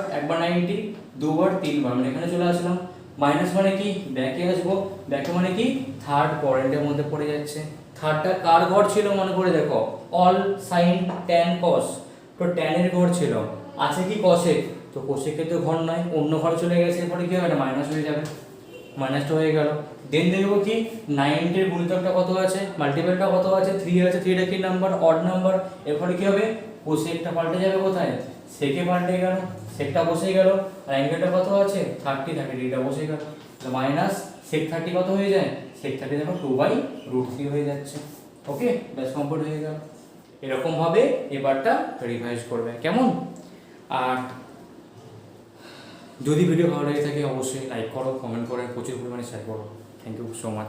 S1: 90, দুবার 3 বার, মানে এখানে চলে আসলাম, মাইনাস মানে কি ব্যাকে আসবো, ব্যাকে মানে কি থার্ড কোয়াড্রেন্টের মধ্যে পড়ে যাচ্ছে, থার্ডটা কার ঘর ছিল মনে করে দেখো, অল সাইন tan cos, তো tan এর ঘর ছিল, আছে কি cosec, তো cosec এর তো ঘর নাই, অন্য ঘরে চলে গেছে, এরপরে কি হবে, মাইনাস হয়ে যাবে, মাইনাসটা হয়ে গেল। দেন দেখবো কি 90 এর গুণিতকটা কত আছে, মাল্টিপলটা কত আছে, 3 আছে, 3টা কি নাম্বার, অড নাম্বার, এরপরে কি হবে, cosecটা পাল্টে যাবে কোথায়, সেকে পাল্টে গেল, সেকটা বসে গেল, আর অ্যাঙ্গেলটা কত আছে 30 ডিগ্রিটা বসে গেল, তো মাইনাস sec 30 কত হয়ে যায়, sec 30 দেখো 2/√3 হয়ে যাচ্ছে, ওকে, ব্যাস কমপ্লিট হয়ে গেল। এরকম ভাবে এবারটা রিভাইজ করবে, কেমন। আর যদি ভিডিও ভালো লাগে থাকে অবশ্যই লাইক করো, কমেন্ট করো, প্রচুর পরিমাণে শেয়ার করো। Thank you so much.